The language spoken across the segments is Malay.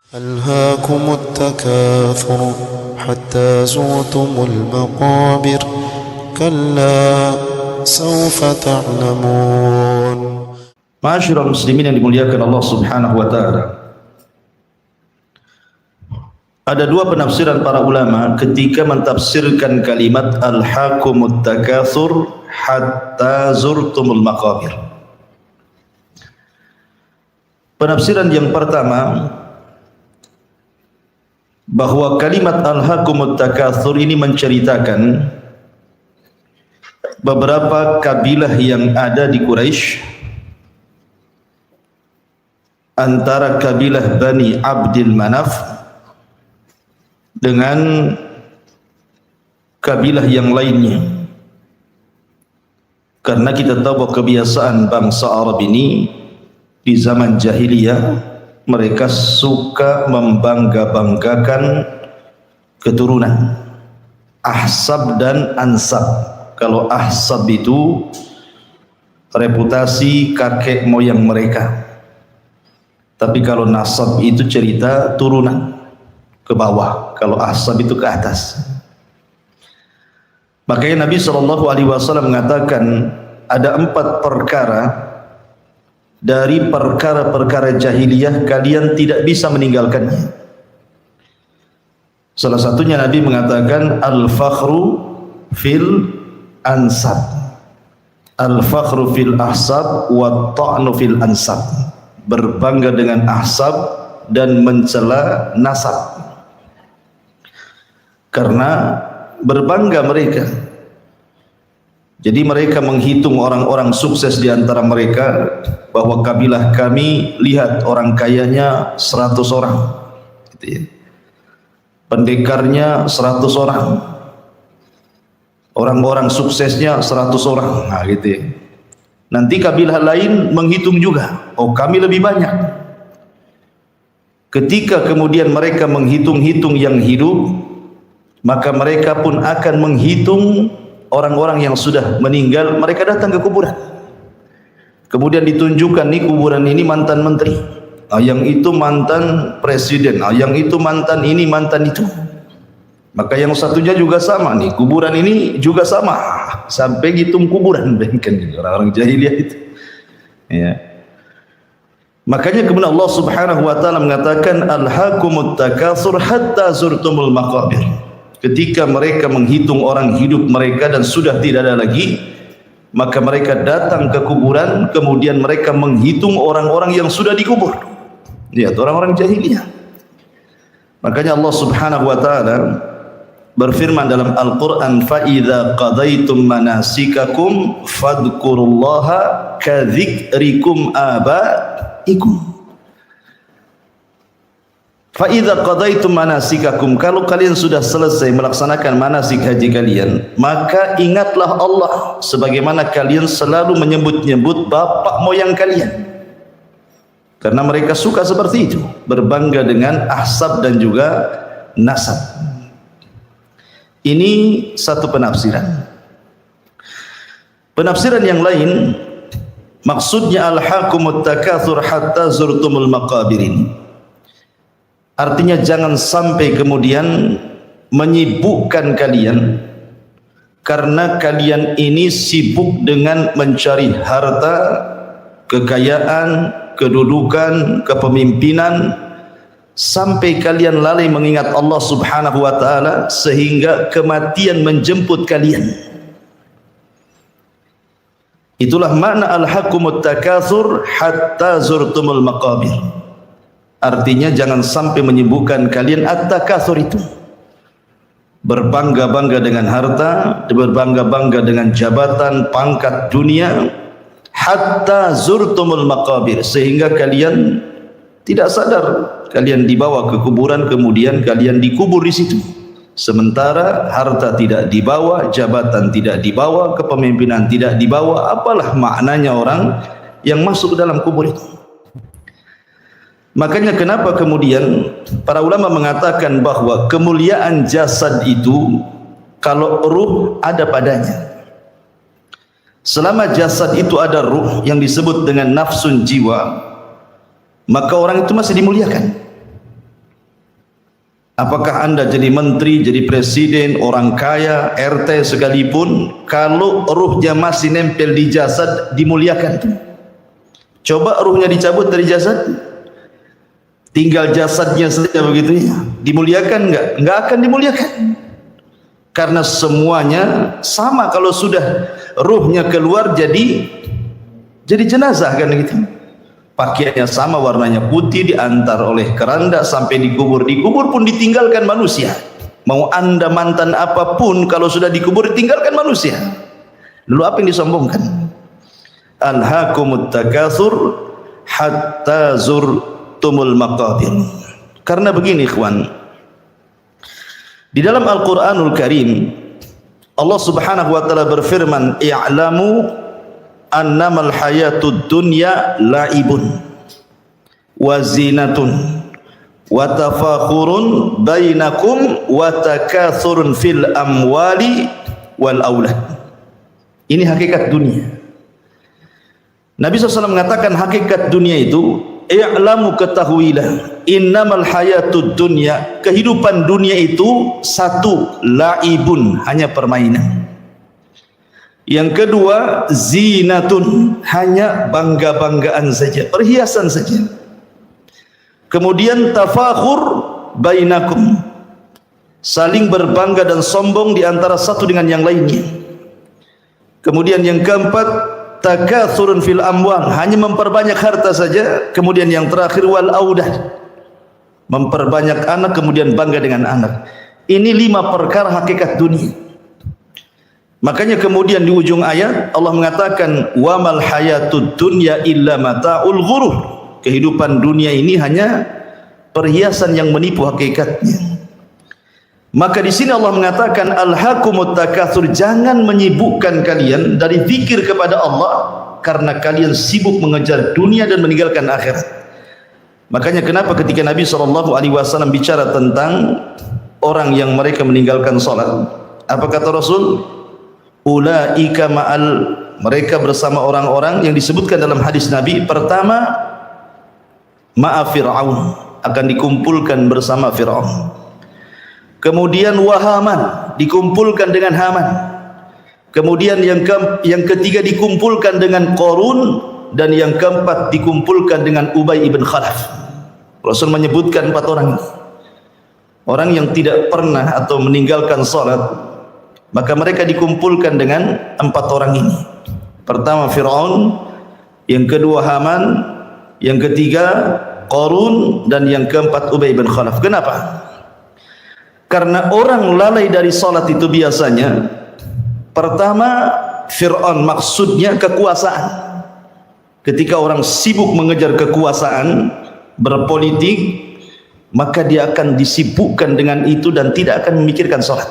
ألهاكم التكاثر حتى زرتم المقابر كلا سوف تعلمون. Ma'asyiral muslimin yang dimuliakan Allah Subhanahu wa taala. Ada dua penafsiran para ulama ketika mentafsirkan kalimat alhaakumut takatsur hatta zurtumul maqabir. Penafsiran yang pertama, bahwa kalimat alhaakumut takatsur ini menceritakan beberapa kabilah yang ada di Quraisy, antara kabilah Bani Abdil Manaf dengan kabilah yang lainnya. Karena kita tahu bahwa kebiasaan bangsa Arab ini di zaman jahiliyah, mereka suka membangga-banggakan keturunan ahsab dan ansab. Kalau ahsab itu reputasi kakek moyang mereka, tapi kalau nasab itu cerita turunan ke bawah, kalau ahsab itu ke atas. Makanya Nabi SAW mengatakan ada 4 perkara dari perkara-perkara jahiliyah kalian tidak bisa meninggalkannya. Salah satunya Nabi mengatakan al-fakhru fil ansab, al-fakhru fil ahsab wa ta'nu fil ansab. Berbangga dengan ahsab dan mencela nasab. Karena berbangga mereka, jadi mereka menghitung orang-orang sukses di antara mereka, bahwa kabilah kami, lihat orang kayanya 100 orang, gitu ya. Pendekarnya 100 orang, orang-orang suksesnya 100 orang, nah gitu ya. Nanti kabilah lain menghitung juga, oh kami lebih banyak. Ketika kemudian mereka menghitung-hitung yang hidup, maka mereka pun akan menghitung orang-orang yang sudah meninggal. Mereka datang ke kuburan, kemudian ditunjukkan nih kuburan ini mantan menteri, yang itu mantan presiden, yang itu mantan ini mantan itu. Maka yang satunya juga sama nih, kuburan ini juga sama, sampai hitung kuburan, kan orang-orang jahiliyah itu. Ya. Makanya kemudian Allah Subhanahu wa taala mengatakan alhaakumut takatsur hatta zurtumul maqabir. Ketika mereka menghitung orang hidup mereka dan sudah tidak ada lagi, maka mereka datang ke kuburan, kemudian mereka menghitung orang-orang yang sudah dikubur. Lihat orang-orang jahiliyah. Makanya Allah Subhanahu wa taala berfirman dalam Al-Qur'an, fa idza qadaitum manasikakum fadhkurullaha kadzikrikum abaikum. Fa idza qadaitum manasikakum, kalau kalian sudah selesai melaksanakan manasik haji kalian, maka ingatlah Allah sebagaimana kalian selalu menyebut-nyebut bapak moyang kalian. Karena mereka suka seperti itu, berbangga dengan ahsab dan juga nasab. Ini satu penafsiran. Penafsiran yang lain, maksudnya alhaakumut takatsur hatta zurtumul maqabir ini, artinya jangan sampai kemudian menyibukkan kalian, karena kalian ini sibuk dengan mencari harta, kekayaan, kedudukan, kepemimpinan, sampai kalian lalai mengingat Allah Subhanahu wa taala sehingga kematian menjemput kalian. Itulah makna alhaakumut takatsur hatta zurtumul maqabir. Artinya jangan sampai menyibukkan kalian at-takatsur itu, berbangga-bangga dengan harta, berbangga-bangga dengan jabatan, pangkat dunia, hatta zurtumul maqabir, sehingga kalian tidak sadar kalian dibawa ke kuburan, kemudian kalian dikubur di situ. Sementara harta tidak dibawa, jabatan tidak dibawa, kepemimpinan tidak dibawa, apalah maknanya orang yang masuk ke dalam kubur itu. Makanya kenapa kemudian para ulama mengatakan bahwa kemuliaan jasad itu kalau ruh ada padanya. Selama jasad itu ada ruh yang disebut dengan nafsun jiwa, maka orang itu masih dimuliakan. Apakah anda jadi menteri, jadi presiden, orang kaya, RT sekalipun, kalau ruhnya masih nempel di jasad, dimuliakan? Coba ruhnya dicabut dari jasad, tinggal jasadnya saja begitu ya, dimuliakan enggak? Enggak akan dimuliakan. Karena semuanya sama, kalau sudah ruhnya keluar jadi jenazah kan gitu. Pakaiannya sama, warnanya putih, diantar oleh keranda sampai dikubur. Dikubur pun ditinggalkan manusia. Mau anda mantan apapun, kalau sudah dikubur ditinggalkan manusia. Lalu apa yang disombongkan? Alhaakumut takatsur hatta zurtumul maqabir. Karena begini ikhwan, di dalam Al-Quranul Karim Allah subhanahu wa ta'ala berfirman, i'lamu annamal hayatud dunya la'ibun wa zinatun wa tafakhurun bainakum wa takathurun fil amwali wal aulad. Ini hakikat dunia. Nabi SAW mengatakan hakikat dunia itu, i'lamu, ketahuilah, innamal hayatud dunya, kehidupan dunia itu satu, la'ibun, hanya permainan. Yang kedua, zinatun, hanya bangga-banggaan saja, perhiasan saja. Kemudian tafakhur bainakum, saling berbangga dan sombong di antara satu dengan yang lainnya. Kemudian yang keempat, takathurun fil amwal, hanya memperbanyak harta saja. Kemudian yang terakhir, wal audah, memperbanyak anak, kemudian bangga dengan anak. Ini 5 perkara hakikat dunia. Makanya kemudian di ujung ayat Allah mengatakan, wa mal hayatud dunya illa mata'ul ghurur, kehidupan dunia ini hanya perhiasan yang menipu hakikatnya. Maka di sini Allah mengatakan, alhaakumut takatsur, jangan menyibukkan kalian dari zikir kepada Allah karena kalian sibuk mengejar dunia dan meninggalkan akhirat. Makanya kenapa ketika Nabi SAW bicara tentang orang yang mereka meninggalkan salat, apa kata Rasul? Ulaika ma'al, mereka bersama orang-orang yang disebutkan dalam hadis Nabi. Pertama, ma'a Fir'aun, akan dikumpulkan bersama Fir'aun. Kemudian wahaman, dikumpulkan dengan Haman. Kemudian yang ketiga dikumpulkan dengan Qarun, dan yang keempat dikumpulkan dengan Ubay ibn Khalaf. Rasul menyebutkan 4 orang ini, orang yang tidak pernah atau meninggalkan salat. Maka mereka dikumpulkan dengan 4 orang ini. Pertama Fir'aun, yang kedua Haman, yang ketiga Qarun, dan yang keempat Ubay bin Khalaf. Kenapa? Karena orang lalai dari salat itu biasanya, pertama Fir'aun maksudnya kekuasaan. Ketika orang sibuk mengejar kekuasaan, berpolitik, maka dia akan disibukkan dengan itu dan tidak akan memikirkan salat.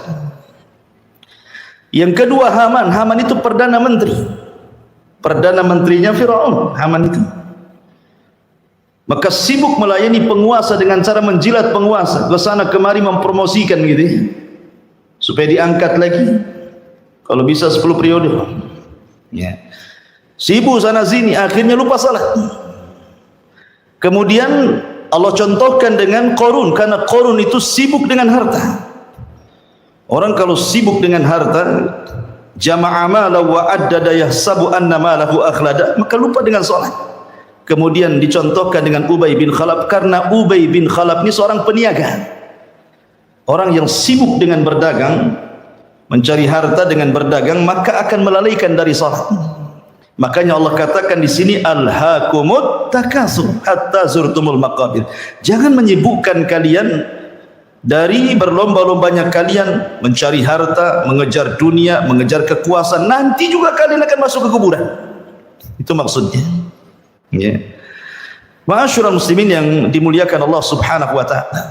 Yang kedua Haman. Haman itu perdana menteri, perdana menterinya Fir'aun, Haman itu. Maka sibuk melayani penguasa dengan cara menjilat penguasa, ke sana kemari mempromosikan gitu, supaya diangkat lagi, kalau bisa 10 periode ya. Sibuk sana sini, akhirnya lupa salat. Kemudian Allah contohkan dengan Qarun, karena Qarun itu sibuk dengan harta. Orang kalau sibuk dengan harta, jama'a mala wa addada yahsabu anna malahu akhlada, maka lupa dengan salat. Kemudian dicontohkan dengan Ubay bin Khalaf, karena Ubay bin Khalaf ini seorang peniaga, orang yang sibuk dengan berdagang, mencari harta dengan berdagang, maka akan melalaikan dari salat. Makanya Allah katakan di sini, alhaakumut takatsur hatta zurtumul maqabir. Jangan menyibukkan kalian dari berlomba-lombanya kalian mencari harta, mengejar dunia, mengejar kekuasaan, nanti juga kalian akan masuk ke kuburan. Itu maksudnya ya. Ma'asyiral muslimin yang dimuliakan Allah subhanahu wa ta'ala,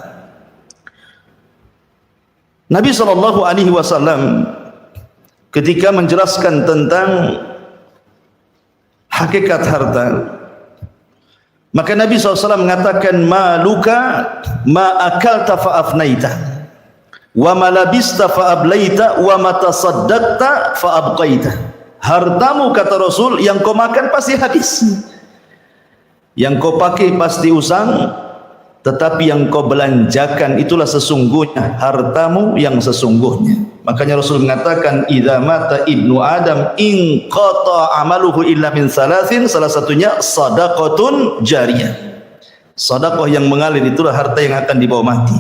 Nabi SAW ketika menjelaskan tentang hakikat harta, maka Nabi SAW mengatakan, maluka ma akalta fa afnaita, wa ma labista fa ablaita, wa ma tasaddaqta fa abqaita. Hartamu, kata Rasul, yang kau makan pasti habis, yang kau pakai pasti usang, tetapi yang kau belanjakan itulah sesungguhnya hartamu yang sesungguhnya. Makanya Rasul mengatakan, idza mata ibnu Adam in qata amaluhu illa min salasin, salah satunya sadaqatun jariyah. Sedekah yang mengalir itulah harta yang akan dibawa mati.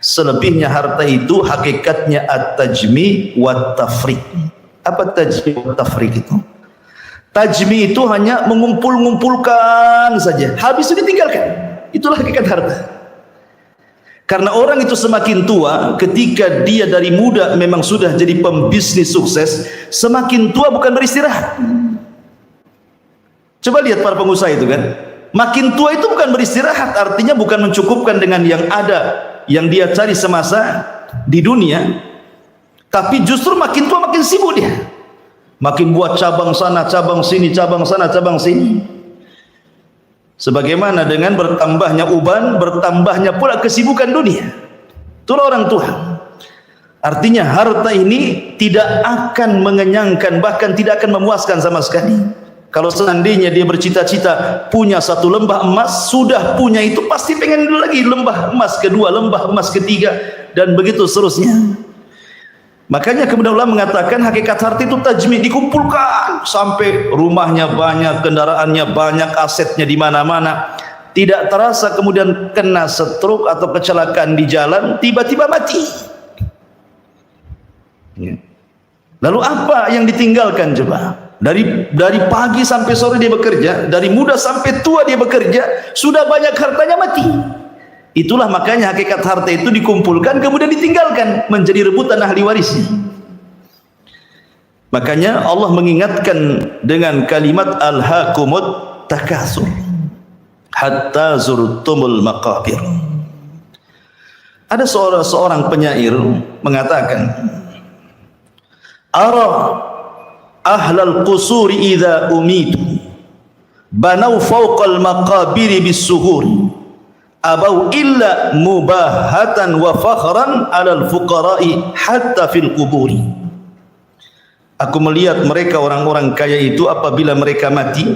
Selebihnya harta itu hakikatnya at-tajmi wa tafriq. Apa tajmi wa tafriq itu? Tajmi itu hanya mengumpul-ngumpulkan saja, habis itu ditinggalkan. Itulah hakikat harta. Karena orang itu semakin tua, ketika dia dari muda memang sudah jadi pembisnis sukses, semakin tua bukan beristirahat. Coba lihat para pengusaha itu kan, makin tua itu bukan beristirahat, artinya bukan mencukupkan dengan yang ada, yang dia cari semasa di dunia, tapi justru makin tua makin sibuk dia, makin buat cabang sana, cabang sini, cabang sana, cabang sini. Sebagaimana dengan bertambahnya uban, bertambahnya pula kesibukan dunia. Itulah orang tua. Artinya harta ini tidak akan mengenyangkan, bahkan tidak akan memuaskan sama sekali. Kalau seandainya dia bercita-cita punya satu lembah emas, sudah punya itu pasti pengen dulu lagi lembah emas kedua, lembah emas ketiga, dan begitu seterusnya. Makanya kemudian ulama mengatakan hakikat harta itu tajmi, dikumpulkan sampai rumahnya banyak, kendaraannya banyak, asetnya di mana-mana. Tidak terasa kemudian kena stroke atau kecelakaan di jalan, tiba-tiba mati. Lalu apa yang ditinggalkan coba? Dari pagi sampai sore dia bekerja, dari muda sampai tua dia bekerja, sudah banyak hartanya mati. Itulah makanya hakikat harta itu dikumpulkan kemudian ditinggalkan menjadi rebutan ahli warisnya. Makanya Allah mengingatkan dengan kalimat alhaakumut takatsur hatta zurtumul maqabir. Ada seorang penyair mengatakan, ara ahlal qusuri idza umitu banau fawqal maqabiri bis-suhuri abau illa mubahatan wa fakhran alal fuqara'i hatta fil quburi. Aku melihat mereka orang-orang kaya itu apabila mereka mati,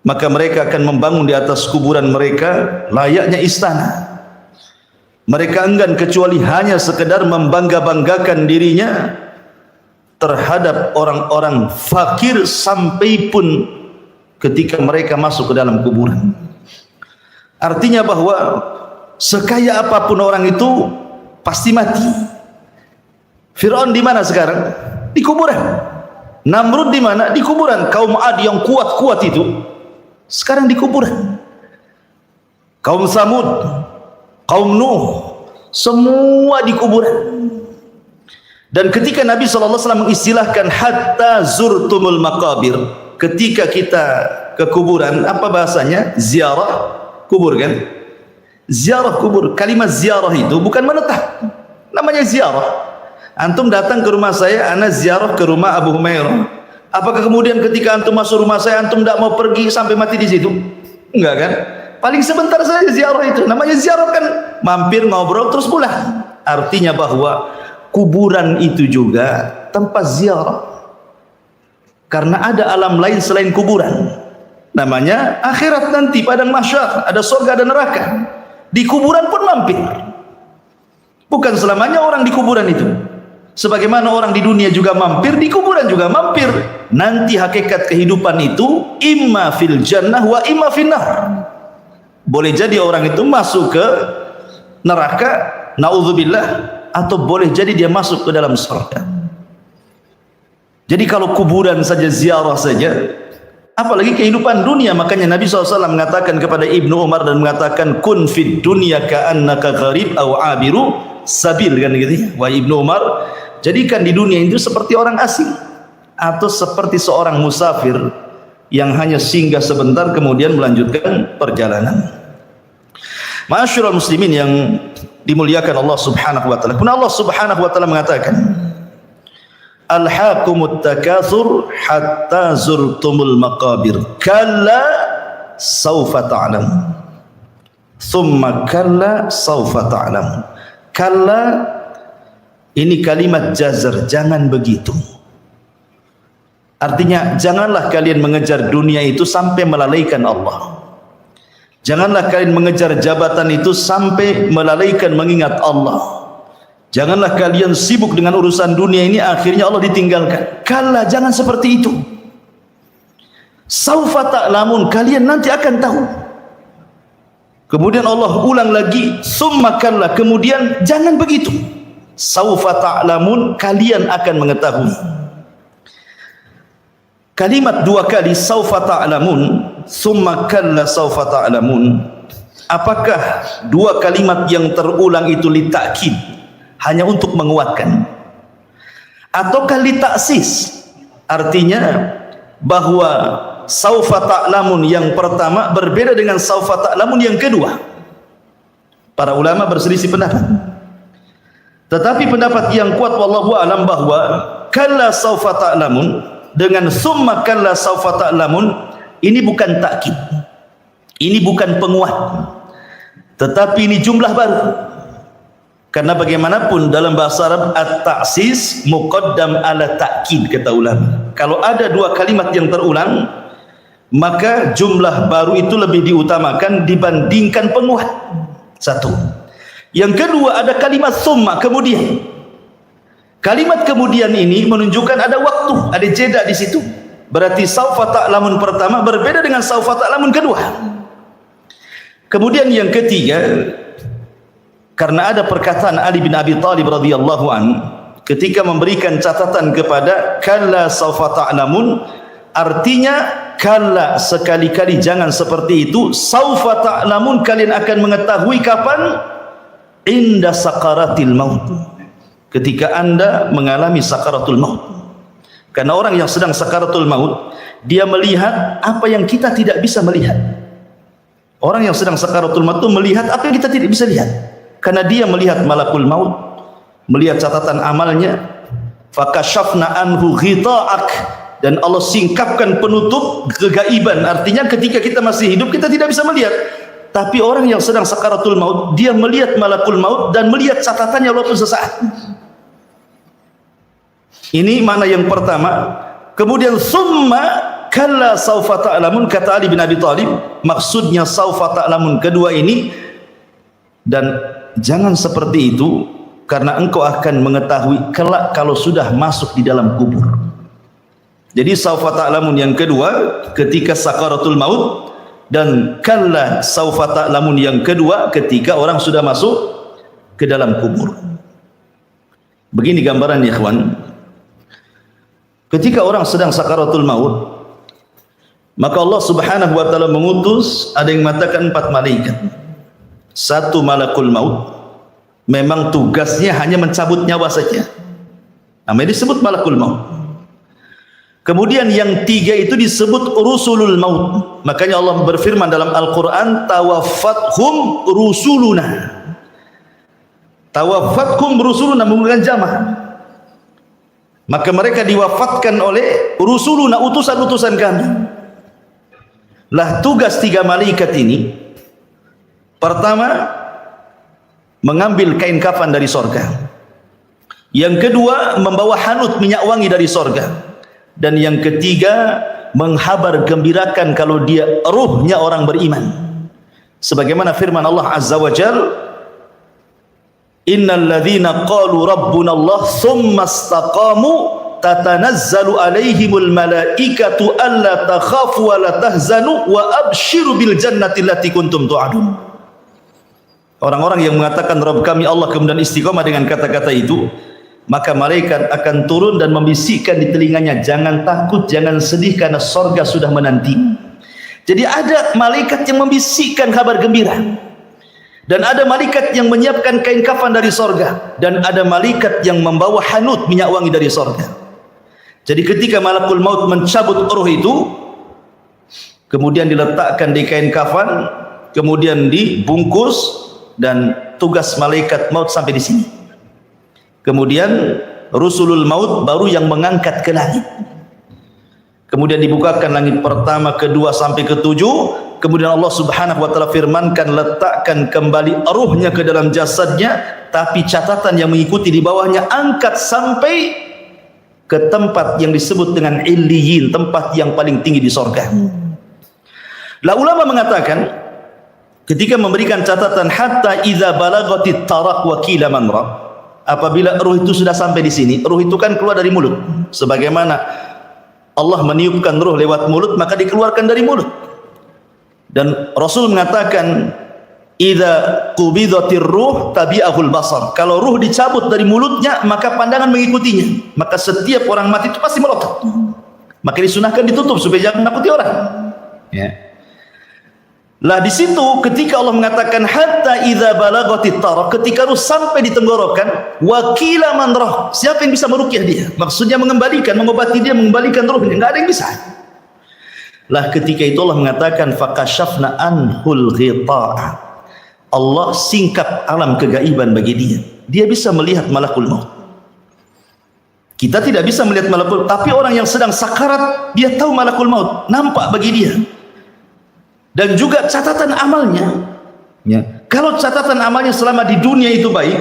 maka mereka akan membangun di atas kuburan mereka layaknya istana. Mereka enggan kecuali hanya sekedar membangga-banggakan dirinya terhadap orang-orang fakir, sampai pun ketika mereka masuk ke dalam kuburan. Artinya bahwa sekaya apapun orang itu pasti mati. Fir'aun di mana sekarang? Di kuburan. Namrud di mana? Di kuburan. Kaum Ad yang kuat-kuat itu sekarang di kuburan. Kaum Samud, kaum Nuh, semua di kuburan. Dan ketika Nabi SAW mengistilahkan hatta zurtumul maqabir, ketika kita ke kuburan, apa bahasanya? Ziarah kubur kan? Ziarah kubur. Kalimat ziarah itu bukan menetap, namanya ziarah. Antum datang ke rumah saya, ana ziarah ke rumah Abu Humairah. Apakah kemudian ketika antum masuk rumah saya, antum tidak mau pergi sampai mati di situ? Enggak kan? Paling sebentar saja ziarah itu. Namanya ziarah kan mampir, ngobrol, terus pulang. Artinya bahwa kuburan itu juga tempat ziarah. Karena ada alam lain selain kuburan. Namanya akhirat nanti, padang mahsyar, ada surga dan neraka. Di kuburan pun mampir. Bukan selamanya orang di kuburan itu. Sebagaimana orang di dunia juga mampir, di kuburan juga mampir. Nanti hakikat kehidupan itu imma fil jannah wa imma fil nar. Boleh jadi orang itu masuk ke neraka, naudzubillah, atau boleh jadi dia masuk ke dalam surga. Jadi kalau kuburan saja, ziarah saja, apalagi kehidupan dunia. Makanya Nabi SAW mengatakan kepada Ibnu Umar dan mengatakan, kun fid dunya ka'annaka gharib aw abiru sabil, kan gitu ya. Wahai Ibnu Umar, jadikan di dunia itu seperti orang asing atau seperti seorang musafir yang hanya singgah sebentar kemudian melanjutkan perjalanan. Ma'asyiral muslimin yang dimuliakan Allah Subhanahu wa taala. Kemudian Allah Subhanahu wa taala mengatakan, alhaakumut takatsur hatta zurtumul maqabir kalla saufa ta'lam thumma kalla saufa ta'lam. Kalla ini kalimat jazr, jangan begitu. Artinya janganlah kalian mengejar dunia itu sampai melalaikan Allah. Janganlah kalian mengejar jabatan itu sampai melalaikan mengingat Allah. Janganlah kalian sibuk dengan urusan dunia ini, akhirnya Allah ditinggalkan. Kalla, jangan seperti itu. Saufa ta'lamun, kalian nanti akan tahu. Kemudian Allah ulang lagi, summa kalla, kemudian jangan begitu. Saufa ta'lamun, kalian akan mengetahui. Kalimat dua kali, saufa ta'lamun, summa kalla saufa ta'lamun. Apakah dua kalimat yang terulang itu litakid, hanya untuk menguatkan, ataukah litaksis, artinya bahwa saufa ta'lamun yang pertama berbeda dengan saufa ta'lamun yang kedua? Para ulama berselisih pendapat, tetapi pendapat yang kuat wallahu alam bahwa kalla saufa ta'lamun dengan summa kalla saufa ta'lamun ini bukan takkid, ini bukan penguat, tetapi ini jumlah baru. Karena bagaimanapun dalam bahasa Arab at-ta'sis muqaddam ala ta'kid, kata ulama. Kalau ada dua kalimat yang terulang, maka jumlah baru itu lebih diutamakan dibandingkan penguat. Satu. Yang kedua, ada kalimat summa, kemudian. Kalimat kemudian ini menunjukkan ada waktu, ada jeda di situ. Berarti saufa ta'lamun pertama berbeda dengan saufa ta'lamun kedua. Kemudian yang ketiga, karena ada perkataan Ali bin Abi Thalib radhiyallahu an ketika memberikan catatan kepada kalla saufa ta'lamun, artinya kalla, sekali-kali jangan seperti itu. Saufa ta'lamun, kalian akan mengetahui kapan? Inda sakaratil maut, ketika anda mengalami sakaratul maut. Karena orang yang sedang sakaratul maut, dia melihat apa yang kita tidak bisa melihat. Orang yang sedang sakaratul maut itu melihat apa yang kita tidak bisa lihat, karena dia melihat malakul maut, melihat catatan amalnya. Fakashafna anhu ghita'ak, dan Allah singkapkan penutup kegaiban. Artinya ketika kita masih hidup kita tidak bisa melihat, tapi orang yang sedang sakaratul maut, dia melihat malakul maut dan melihat catatannya walaupun sesaat. Ini makna yang pertama. Kemudian summa kalla saufa ta'lamun, kata Ali bin Abi Thalib, maksudnya saufa ta'lamun kedua ini. Dan jangan seperti itu, karena engkau akan mengetahui kelak kalau sudah masuk di dalam kubur. Jadi saufa ta'lamun yang kedua ketika sakaratul maut, dan kalla saufa ta'lamun yang kedua ketika orang sudah masuk ke dalam kubur. Begini gambarannya, ikhwan. Ketika orang sedang sakaratul maut, maka Allah subhanahu wa ta'ala mengutus, ada yang mengatakan 4 malaikat. Satu malakul maut, memang tugasnya hanya mencabut nyawa saja, namanya disebut malakul maut. Kemudian yang 3 itu disebut rusulul maut. Makanya Allah berfirman dalam Al-Quran, tawaffathum rusuluna. Tawaffathum rusuluna menggunakan jamaah. Maka mereka diwafatkan oleh rusuluna, utusan-utusan kami. Lah tugas 3 malaikat ini, pertama mengambil kain kafan dari sorga, yang kedua membawa hanut minyak wangi dari sorga, dan yang ketiga menghabar gembirakan kalau dia ruhnya orang beriman. Sebagaimana firman Allah Azza wa Jalla, innal ladzina qalu rabbuna Allah tsumma istaqamu tatanazzalu alaihimul malaikatu alla takhafu wa la tahzanu wa abshiru bil jannati allati kuntum tu'adun. Orang-orang yang mengatakan Rabb kami Allah kemudian istiqamah dengan kata-kata itu, maka malaikat akan turun dan membisikkan di telinganya, jangan takut, jangan sedih, karena sorga sudah menanti. Jadi ada malaikat yang membisikkan kabar gembira, dan ada malaikat yang menyiapkan kain kafan dari sorga, dan ada malaikat yang membawa hanut minyak wangi dari sorga. Jadi ketika malakul maut mencabut roh itu, kemudian diletakkan di kain kafan, kemudian dibungkus, dan tugas malaikat maut sampai di sini. Kemudian rusulul maut baru yang mengangkat ke langit. Kemudian dibukakan langit pertama, kedua sampai ketujuh. Kemudian Allah subhanahu wa ta'ala firmankan, letakkan kembali ruhnya ke dalam jasadnya, tapi catatan yang mengikuti di bawahnya, angkat sampai ke tempat yang disebut dengan Illiyin, tempat yang paling tinggi di sorga. Lah ulama mengatakan, ketika memberikan catatan hatta idza balagatit taraq wa qila man raq, apabila ruh itu sudah sampai di sini, ruh itu kan keluar dari mulut, sebagaimana Allah meniupkan ruh lewat mulut, maka dikeluarkan dari mulut. Dan Rasul mengatakan idza qubidatir ruh tabi'ahul basar, kalau ruh dicabut dari mulutnya maka pandangan mengikutinya, maka setiap orang mati itu pasti melotot, maka disunahkan ditutup supaya jangan menakuti orang, ya. Lah di situ ketika Allah mengatakan hatta idza balagatit taraq, ketika ruh sampai di tenggorokan, wakila man rah, siapa yang bisa meruqyah dia? Maksudnya mengembalikan, mengobati dia, mengembalikan ruhnya, enggak ada yang bisa. Lah ketika itu Allah mengatakan fakashafna anhul ghita'a, Allah singkap alam kegaiban bagi dia. Dia bisa melihat malakul maut. Kita tidak bisa melihat malakul, tapi orang yang sedang sakarat dia tahu malakul maut, nampak bagi dia. Dan juga catatan amalnya, ya. Kalau catatan amalnya selama di dunia itu baik,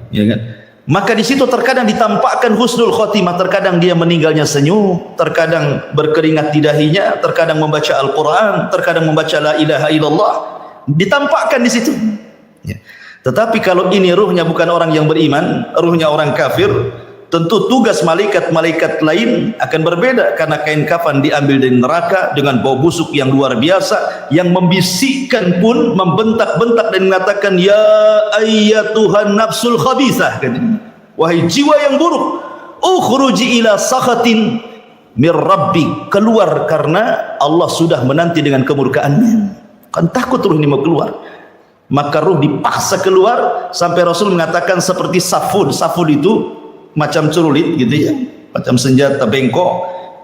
ya kan, maka di situ terkadang ditampakkan husnul khotimah, terkadang dia meninggalnya senyum, terkadang berkeringat di dahinya, terkadang membaca Al-Quran, terkadang membaca la ilaha illallah, ditampakkan di situ, ya. Tetapi kalau ini ruhnya bukan orang yang beriman, ruhnya orang kafir, tentu tugas malaikat-malaikat lain akan berbeda, karena kain kafan diambil dari neraka dengan bau busuk yang luar biasa, yang membisikkan pun membentak-bentak dan mengatakan ya ayyatuhan nafsul khabithah, wahai jiwa yang buruk, ukhruji ila sakhatin mir rabbik, keluar karena Allah sudah menanti dengan kemurkaannya. Kan takut ruh ini mau keluar, maka ruh dipaksa keluar sampai Rasul mengatakan seperti safud. Safud itu macam cerulit gitu ya, macam senjata bengkok,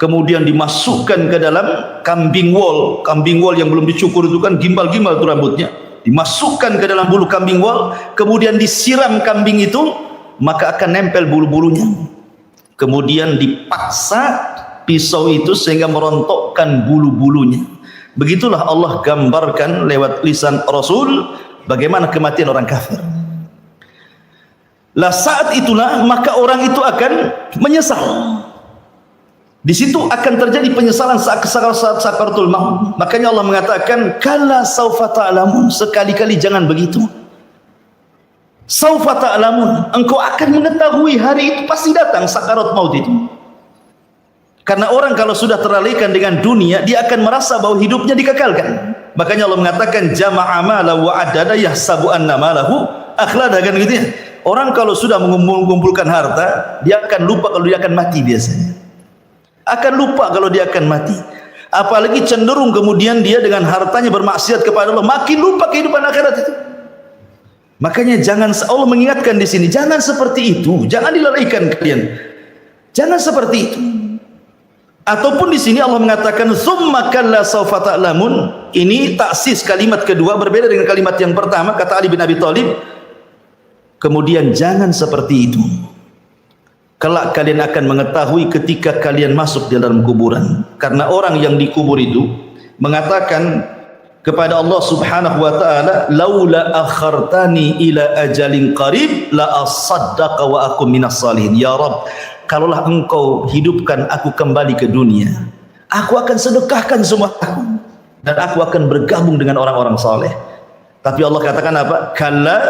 kemudian dimasukkan ke dalam kambing wol yang belum dicukur itu kan gimbal-gimbal itu rambutnya, dimasukkan ke dalam bulu kambing wol, kemudian disiram kambing itu, maka akan nempel bulu-bulunya, kemudian dipaksa pisau itu sehingga merontokkan bulu-bulunya. Begitulah Allah gambarkan lewat lisan Rasul bagaimana kematian orang kafir. Lah saat itulah maka orang itu akan menyesal. Di situ akan terjadi penyesalan saat sakaratul maut. Makanya Allah mengatakan kalla saufa ta'lamun, sekali-kali jangan begitu. Saufa ta'lamun, engkau akan mengetahui, hari itu pasti datang sakarat maut itu. Karena orang kalau sudah teralihkan dengan dunia, dia akan merasa bahwa hidupnya dikekalkan. Makanya Allah mengatakan jama'a mala wa adada yahsabu anna malahu akhlada, kan gitu ya. Orang kalau sudah mengumpulkan harta, dia akan lupa kalau dia akan mati biasanya. Akan lupa kalau dia akan mati. Apalagi cenderung kemudian dia dengan hartanya bermaksiat kepada Allah, makin lupa kehidupan akhirat itu. Makanya jangan, Allah mengingatkan di sini, jangan seperti itu, jangan dilalaikan kalian. Jangan seperti itu. Ataupun di sini Allah mengatakan tsumma kalla saufa ta'lamun. Ini taksis kalimat kedua, berbeda dengan kalimat yang pertama, kata Ali bin Abi Thalib. Kemudian jangan seperti itu, kelak kalian akan mengetahui ketika kalian masuk di dalam kuburan. Karena orang yang dikubur itu mengatakan kepada Allah Subhanahu wa taala, laula akhartani ila ajalin qarib la asaddaqa wa akum minas salihin. Ya Rabb, kalaulah engkau hidupkan aku kembali ke dunia, aku akan sedekahkan semua aku dan aku akan bergabung dengan orang-orang saleh. Tapi Allah katakan apa? Kalla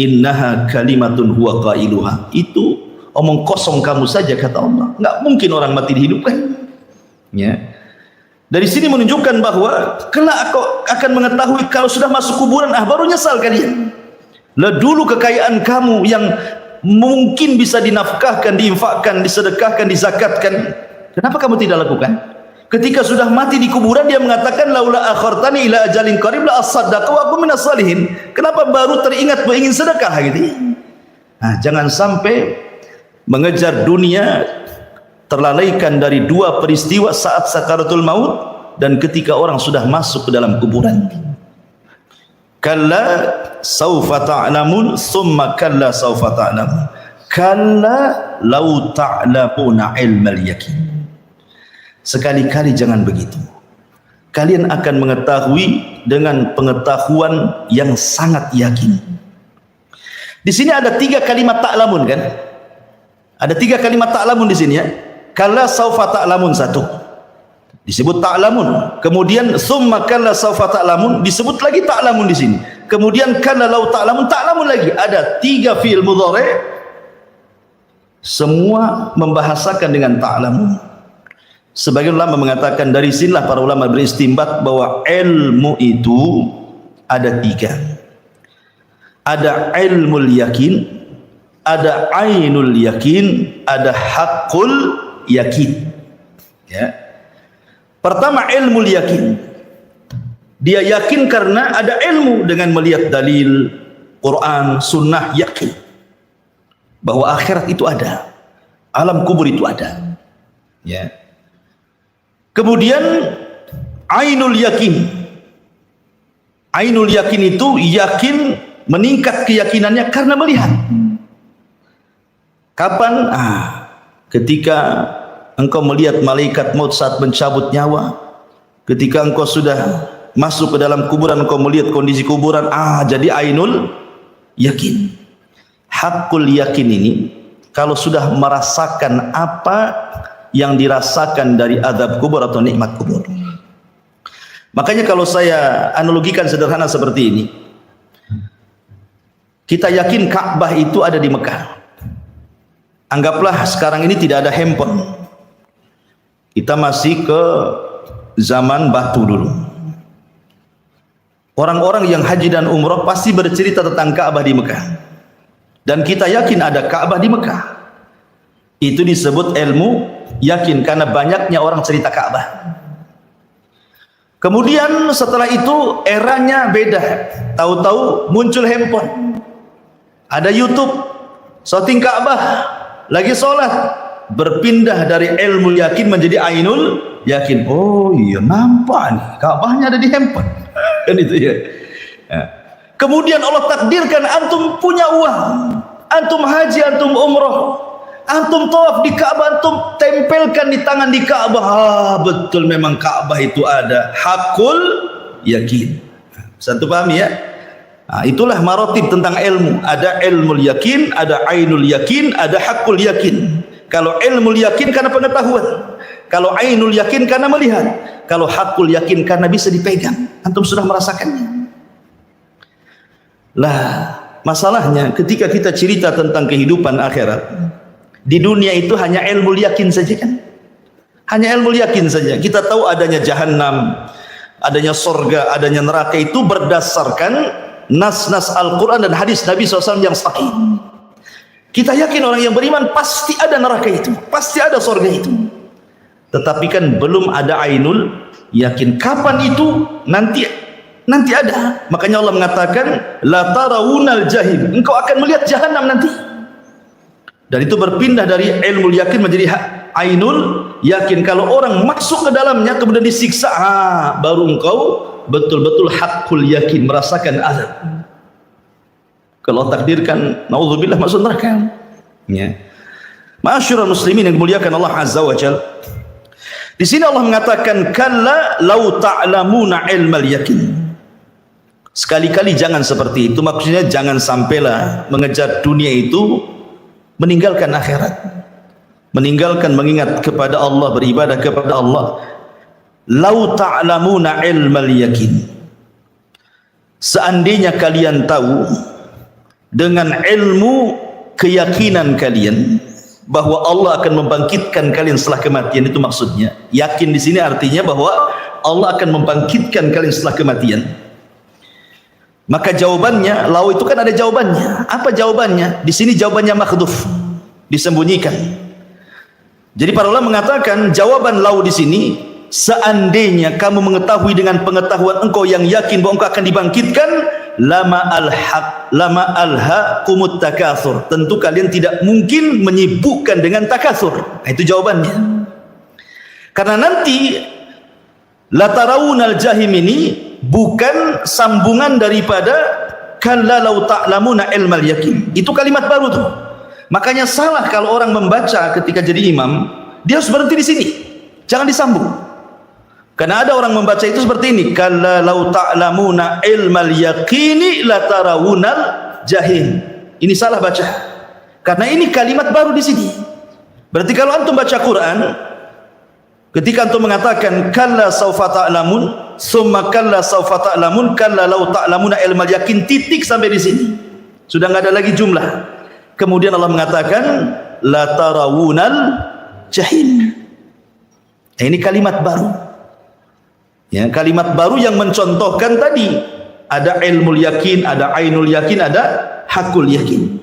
innaha kalimatun huwa qailuha. Itu omong kosong kamu saja, kata Allah. Enggak mungkin orang mati dihidupkan, ya. Dari sini menunjukkan bahwa kelak kau akan mengetahui kalau sudah masuk kuburan, baru nyesal kalian. Lah dulu kekayaan kamu yang mungkin bisa dinafkahkan, diinfakkan, disedekahkan, dizakatkan, kenapa kamu tidak lakukan? Ketika sudah mati di kuburan, dia mengatakan laula akhartani ila ajalin qarib la asaddaqa wa akum minas salihin. Kenapa baru teringat ingin sedekah gitu? Nah, jangan sampai mengejar dunia terlalaikan dari dua peristiwa saat sakaratul maut dan ketika orang sudah masuk ke dalam kuburan. Kalla saufa ta'lamun tsumma kalla saufa ta'lamun. Kalla law ta'lamuna ilmal yakin. Sekali-kali jangan begitu. Kalian akan mengetahui dengan pengetahuan yang sangat yakin. Di sini ada 3 kalimat ta'lamun kan? Ada 3 kalimat ta'lamun di sini ya. Kalla saufa ta'lamun 1. disebut ta'lamun. Kemudian summa kalla sawfa ta'lamun, disebut lagi ta'lamun di sini. Kemudian kalla law ta'lamun, ta'lamun lagi. Ada 3 fi'il mudhari' semua membahasakan dengan ta'lamun. Sebagian ulama mengatakan dari sinilah para ulama beristimbat bahwa ilmu itu ada 3. Ada ilmul yakin, ada ainul yakin, ada haqqul yakin. Ya. Pertama ilmu yakin. Dia yakin karena ada ilmu dengan melihat dalil Quran, sunnah, yakin bahwa akhirat itu ada, alam kubur itu ada. Ya. Kemudian ainul yakin. Ainul yakin itu yakin, meningkat keyakinannya karena melihat. Kapan? Ketika engkau melihat malaikat maut saat mencabut nyawa, ketika engkau sudah masuk ke dalam kuburan, engkau melihat kondisi kuburan, jadi ainul yakin. Hakul yakin ini kalau sudah merasakan apa yang dirasakan dari azab kubur atau nikmat kubur. Makanya kalau saya analogikan sederhana seperti ini, kita yakin Ka'bah itu ada di Mekah. Anggaplah sekarang ini tidak ada handphone, kita masih ke zaman batu dulu. Orang-orang yang haji dan umrah pasti bercerita tentang Ka'bah di Mekah, dan kita yakin ada Ka'bah di Mekah. Itu disebut ilmu yakin karena banyaknya orang cerita Ka'bah. Kemudian setelah itu eranya beda, tahu-tahu muncul handphone, ada YouTube, syuting Ka'bah, lagi sholat, berpindah dari ilmu yakin menjadi ainul yakin. Oh iya, nampak nih Ka'bahnya ada di handphone. Kan itu ya. Kemudian Allah takdirkan antum punya uang, antum haji, antum umrah, antum tawaf di Ka'bah, antum tempelkan di tangan di Ka'bah. Betul memang Ka'bah itu ada. Hakul yakin. Satu paham ya? Itulah maratib tentang ilmu. Ada ilmu yakin, ada ainul yakin, ada hakul yakin. Kalau ilmu yakin karena pengetahuan, kalau ainul yakin karena melihat, kalau hakul yakin karena bisa dipegang. Antum sudah merasakannya. Lah, masalahnya ketika kita cerita tentang kehidupan akhirat, di dunia itu hanya ilmu yakin saja kan? Hanya ilmu yakin saja. Kita tahu adanya jahanam, adanya sorga, adanya neraka itu berdasarkan nas-nas Al-Quran dan hadis Nabi SAW yang sahih. Kita yakin orang yang beriman pasti ada neraka itu, pasti ada sorga itu. Tetapi kan belum ada ainul yakin. Kapan itu? Nanti ada. Makanya Allah mengatakan la tarawunal jahim, engkau akan melihat jahanam nanti. Dan itu berpindah dari ilmu yakin menjadi ainul yakin. Kalau orang masuk ke dalamnya kemudian disiksa, baru engkau betul-betul hakul yakin, merasakan azab. Kalau takdirkan naudzubillah masuk neraka. Ya. Ma'asyiral muslimin yang dimuliakan Allah Azza wa Jalla. Di sini Allah mengatakan kalla law ta'lamuna ilmal yakin. Sekali-kali jangan seperti itu. Maksudnya jangan sampailah mengejar dunia itu meninggalkan akhirat, meninggalkan mengingat kepada Allah, beribadah kepada Allah. Lau ta'lamuna ilmal yakin, seandainya kalian tahu dengan ilmu keyakinan kalian bahwa Allah akan membangkitkan kalian setelah kematian. Itu maksudnya yakin di sini artinya bahwa Allah akan membangkitkan kalian setelah kematian. Maka jawabannya, lau itu kan ada jawabannya. Apa jawabannya? Di sini jawabannya makhdhuf, disembunyikan. Jadi para ulama mengatakan jawaban lau di sini, seandainya kamu mengetahui dengan pengetahuan engkau yang yakin bahwa engkau akan dibangkitkan, lama alhaqumut takatsur, tentu kalian tidak mungkin menyibukkan dengan takatsur. Itu jawabannya. Karena nanti la tarawunal jahim ini bukan sambungan daripada kalla law ta'lamuna ilmal yakin. Itu kalimat baru tuh. Makanya salah kalau orang membaca ketika jadi imam, dia harus berhenti di sini, jangan disambung. Karena ada orang membaca itu seperti ini, kalla law ta'lamuna ilmal yaqini la tarawunal jahim. Ini salah baca. Karena ini kalimat baru di sini. Berarti kalau antum baca Quran, Ketika antum mengatakan kalla saufa ta'lamun, summa kalla saufa ta'lamun, kalla law ta'lamuna ilmal yakin, titik sampai di sini. Sudah enggak ada lagi jumlah. Kemudian Allah mengatakan la tarawunal jahim. Nah, ini kalimat baru. Ya, kalimat baru yang mencontohkan tadi ada ilmul yakin, ada ainul yakin, ada hakul yakin.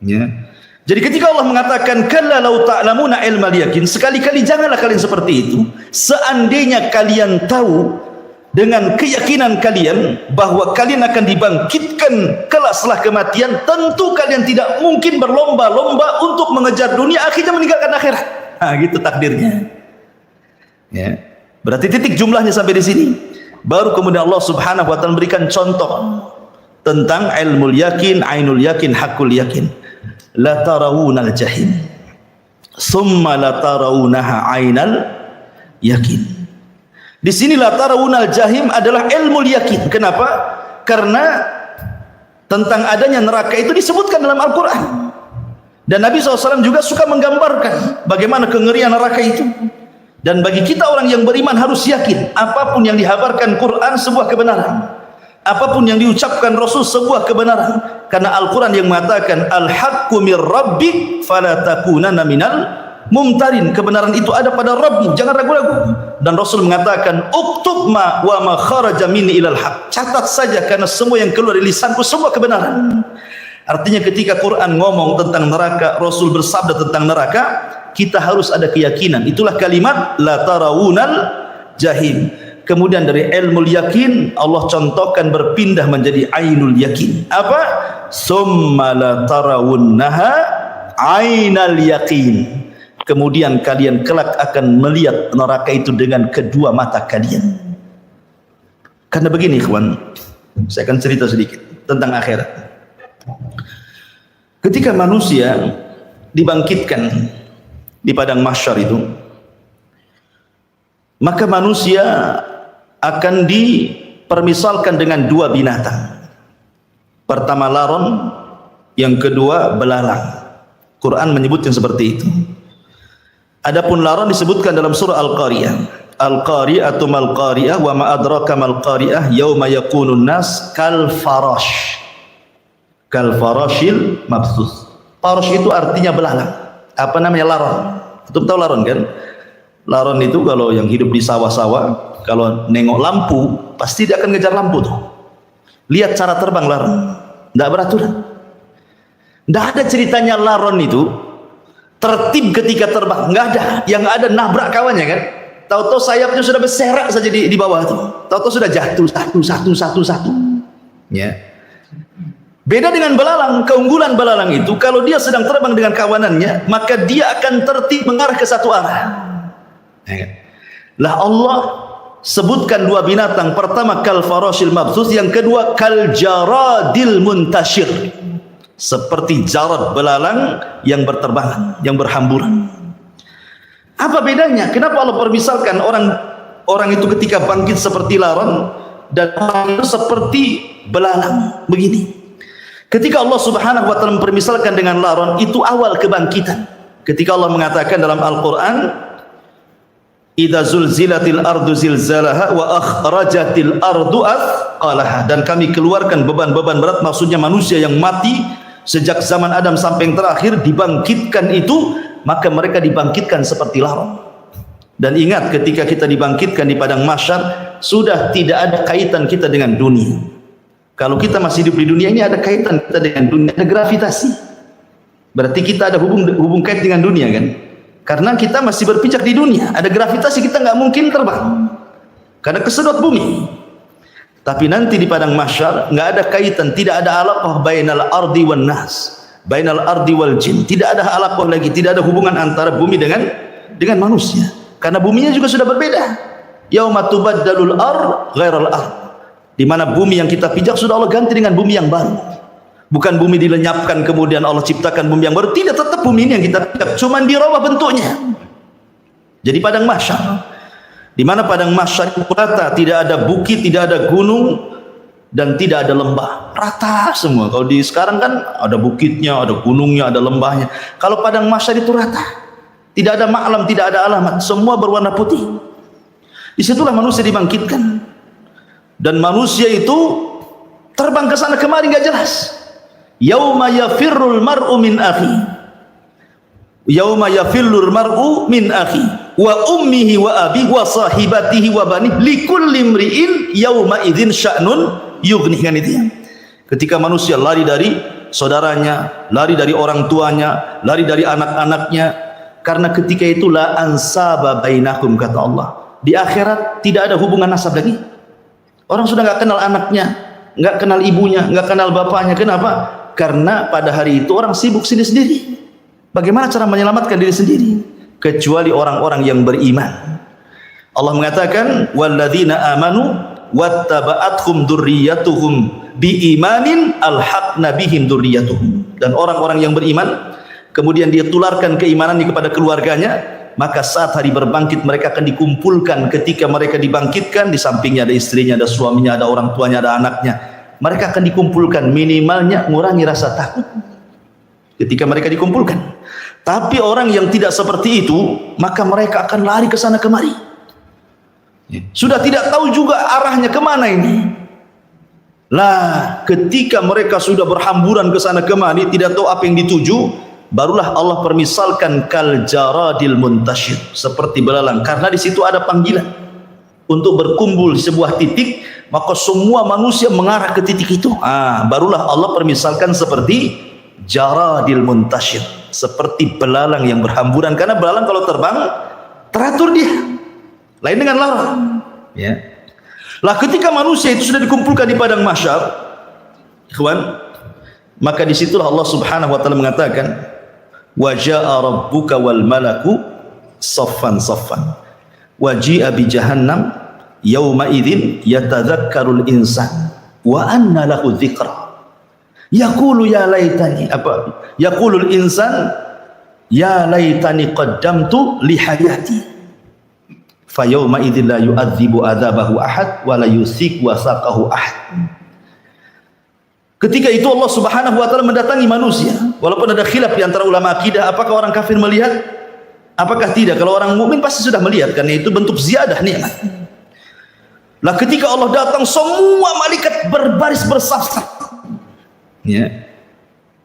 Ya. Jadi ketika Allah mengatakan kalla law ta'lamuna ilmal yakin, sekali-kali janganlah kalian seperti itu. Seandainya kalian tahu dengan keyakinan kalian bahwa kalian akan dibangkitkan kelak setelah kematian, tentu kalian tidak mungkin berlomba-lomba untuk mengejar dunia akhirnya meninggalkan akhirat. Nah, gitu takdirnya. Ya. Berarti titik jumlahnya sampai di sini. Baru kemudian Allah Subhanahu wa taala memberikan contoh tentang ilmul yakin, ainul yakin, hakul yakin. La tarawunal jahim summa la tarawunaha ainal yakin. Di sini la tarawunal jahim adalah ilmul yakin. Kenapa? Karena tentang adanya neraka itu disebutkan dalam Al-Quran, dan Nabi SAW juga suka menggambarkan bagaimana kengerian neraka itu. Dan bagi kita orang yang beriman harus yakin apapun yang dihabarkan Quran sebuah kebenaran, apapun yang diucapkan Rasul sebuah kebenaran. Karena Al-Quran yang mengatakan al-haqqu mir rabbik fala takunanna minal mumtarin, kebenaran itu ada pada Rabbmu, jangan ragu-ragu. Dan Rasul mengatakan uktub ma wa ma kharaja minni ilal haq, catat saja karena semua yang keluar dari lisanku semua kebenaran. Artinya ketika Quran ngomong tentang neraka, Rasul bersabda tentang neraka, kita harus ada keyakinan. Itulah kalimat la tarawunal jahim. Kemudian dari ilmul yakin Allah contohkan berpindah menjadi ainul yakin. Apa? Summa la tarawunnaha ainal yakin. Kemudian kalian kelak akan melihat neraka itu dengan kedua mata kalian. Karena begini ikhwan, saya akan cerita sedikit tentang akhirat. Ketika manusia dibangkitkan di padang mahsyar itu, maka manusia akan dipermisalkan dengan dua binatang. Pertama laron, yang kedua belalang. Quran menyebutkan seperti itu. Adapun laron disebutkan dalam surah Al-Qariyah. Al-Qariyatu mal qariyah wa ma adraka mal qariyah yauma yakunun nas kal farash. Kal farashil mabsus. Farash itu artinya belalang. Apa namanya laron? Itu tahu laron kan? Laron itu kalau yang hidup di sawah-sawah, kalau nengok lampu pasti dia akan ngejar lampu tuh. Lihat cara terbang laron, tidak beraturan. Tidak ada ceritanya laron itu tertib ketika terbang, nggak ada. Yang ada nabrak kawannya kan. Tahu-tahu sayapnya sudah berserak saja di bawah tuh. Tahu-tahu sudah jatuh satu. Ya. Beda dengan belalang, keunggulan belalang itu kalau dia sedang terbang dengan kawanannya, maka dia akan tertib mengarah ke satu arah. Lah Allah sebutkan dua binatang, pertama kal farashil mabsus, yang kedua kal jaradil muntashir, seperti jarad belalang yang berterbangan, yang berhamburan. Apa bedanya? Kenapa Allah permisalkan orang itu ketika bangkit seperti laron dan orang itu seperti belalang begini? Ketika Allah Subhanahu wa taala mempermisalkan dengan laron, itu awal kebangkitan. Ketika Allah mengatakan dalam Al-Qur'an, idza zulzilatil ardu zilzalaha wa akhrajatil ardu athqalaha, dan kami keluarkan beban-beban berat, maksudnya manusia yang mati sejak zaman Adam sampai yang terakhir dibangkitkan itu, maka mereka dibangkitkan seperti laron. Dan ingat, ketika kita dibangkitkan di padang mahsyar, sudah tidak ada kaitan kita dengan dunia. Kalau kita masih hidup di dunia ini, ada kaitan kita dengan dunia, ada gravitasi. Berarti kita ada hubung kait dengan dunia kan? Karena kita masih berpijak di dunia, ada gravitasi, kita nggak mungkin terbang karena kesedot bumi. Tapi nanti di padang mahsyar nggak ada kaitan, tidak ada alaqah bainal ardi wan nas, bainal ardi wal jin, tidak ada alaqah lagi, tidak ada hubungan antara bumi dengan manusia, karena buminya juga sudah berbeda. Yauma tubaddalul ard ghairal ard, di mana bumi yang kita pijak sudah Allah ganti dengan bumi yang baru. Bukan bumi dilenyapkan kemudian Allah ciptakan bumi yang baru, tidak, tetap bumi ini yang kita pijak, cuman dirubah bentuknya. Jadi padang mahsyar, di mana padang mahsyar itu rata, tidak ada bukit, tidak ada gunung, dan tidak ada lembah, rata semua. Kalau di sekarang kan ada bukitnya, ada gunungnya, ada lembahnya. Kalau padang mahsyar itu rata, Tidak ada ma'lam, tidak ada alamat, semua berwarna putih. Disitulah manusia dibangkitkan. Dan manusia itu terbang ke sana kemari enggak jelas. Yauma yafirrul mar'u min akhi. Yauma yafirrul mar'u min akhi wa ummihi wa abi wa sahibatihi wa bani likulli imri'in yauma idzin sya'nun yughnih. Kan itu ya. Ketika manusia lari dari saudaranya, lari dari orang tuanya, lari dari anak-anaknya, karena ketika itu la ansaba bainakum, kata Allah. Di akhirat tidak ada hubungan nasab lagi. Orang sudah enggak kenal anaknya, enggak kenal ibunya, enggak kenal bapaknya. Kenapa? Karena pada hari itu orang sibuk sendiri-sendiri. Bagaimana cara menyelamatkan diri sendiri? Kecuali orang-orang yang beriman. Allah mengatakan, walladzina amanu wattaba'athum dzurriyyatuhum biimanin alhaqna bihim dzurriyyatuhum. Dan orang-orang yang beriman kemudian dia tularkan keimanannya kepada keluarganya, maka saat hari berbangkit mereka akan dikumpulkan. Ketika mereka dibangkitkan, di sampingnya ada istrinya, ada suaminya, ada orang tuanya, ada anaknya. Mereka akan dikumpulkan, minimalnya mengurangi rasa takut ketika mereka dikumpulkan. Tapi orang yang tidak seperti itu, maka mereka akan lari ke sana kemari. Sudah tidak tahu juga arahnya kemana ini. Lah, ketika mereka sudah berhamburan ke sana kemari, tidak tahu apa yang dituju, barulah Allah permisalkan kal jaradil muntashir, seperti belalang. Karena di situ ada panggilan untuk berkumpul di sebuah titik, maka semua manusia mengarah ke titik itu. Barulah Allah permisalkan seperti jaradil muntashir, seperti belalang yang berhamburan. Karena belalang kalau terbang teratur dia, lain dengan lalat. Ya. Lah ketika manusia itu sudah dikumpulkan di padang mahsyar, ikhwan, maka disitulah Allah Subhanahu wa taala mengatakan, wa jaa rabbuka wal malaku saffan saffan wa ji'a bi jahannam yauma idzin yatadzakkarul insan wa anna lahu dzikra yaqulu ya laitani yaqulul insan ya laitani qaddamtu li hayati fa yauma idzin la yu'adzibu adzabahu ahad wa la yusik wasaqahu ahad. Ketika itu Allah Subhanahu wa taala mendatangi manusia. Walaupun ada khilaf di antara ulama akidah, apakah orang kafir melihat? Apakah tidak? Kalau orang mukmin pasti sudah melihat, karena itu bentuk ziyadah nikmat. Lah ketika Allah datang, semua malaikat berbaris bersaf-saf. Ya.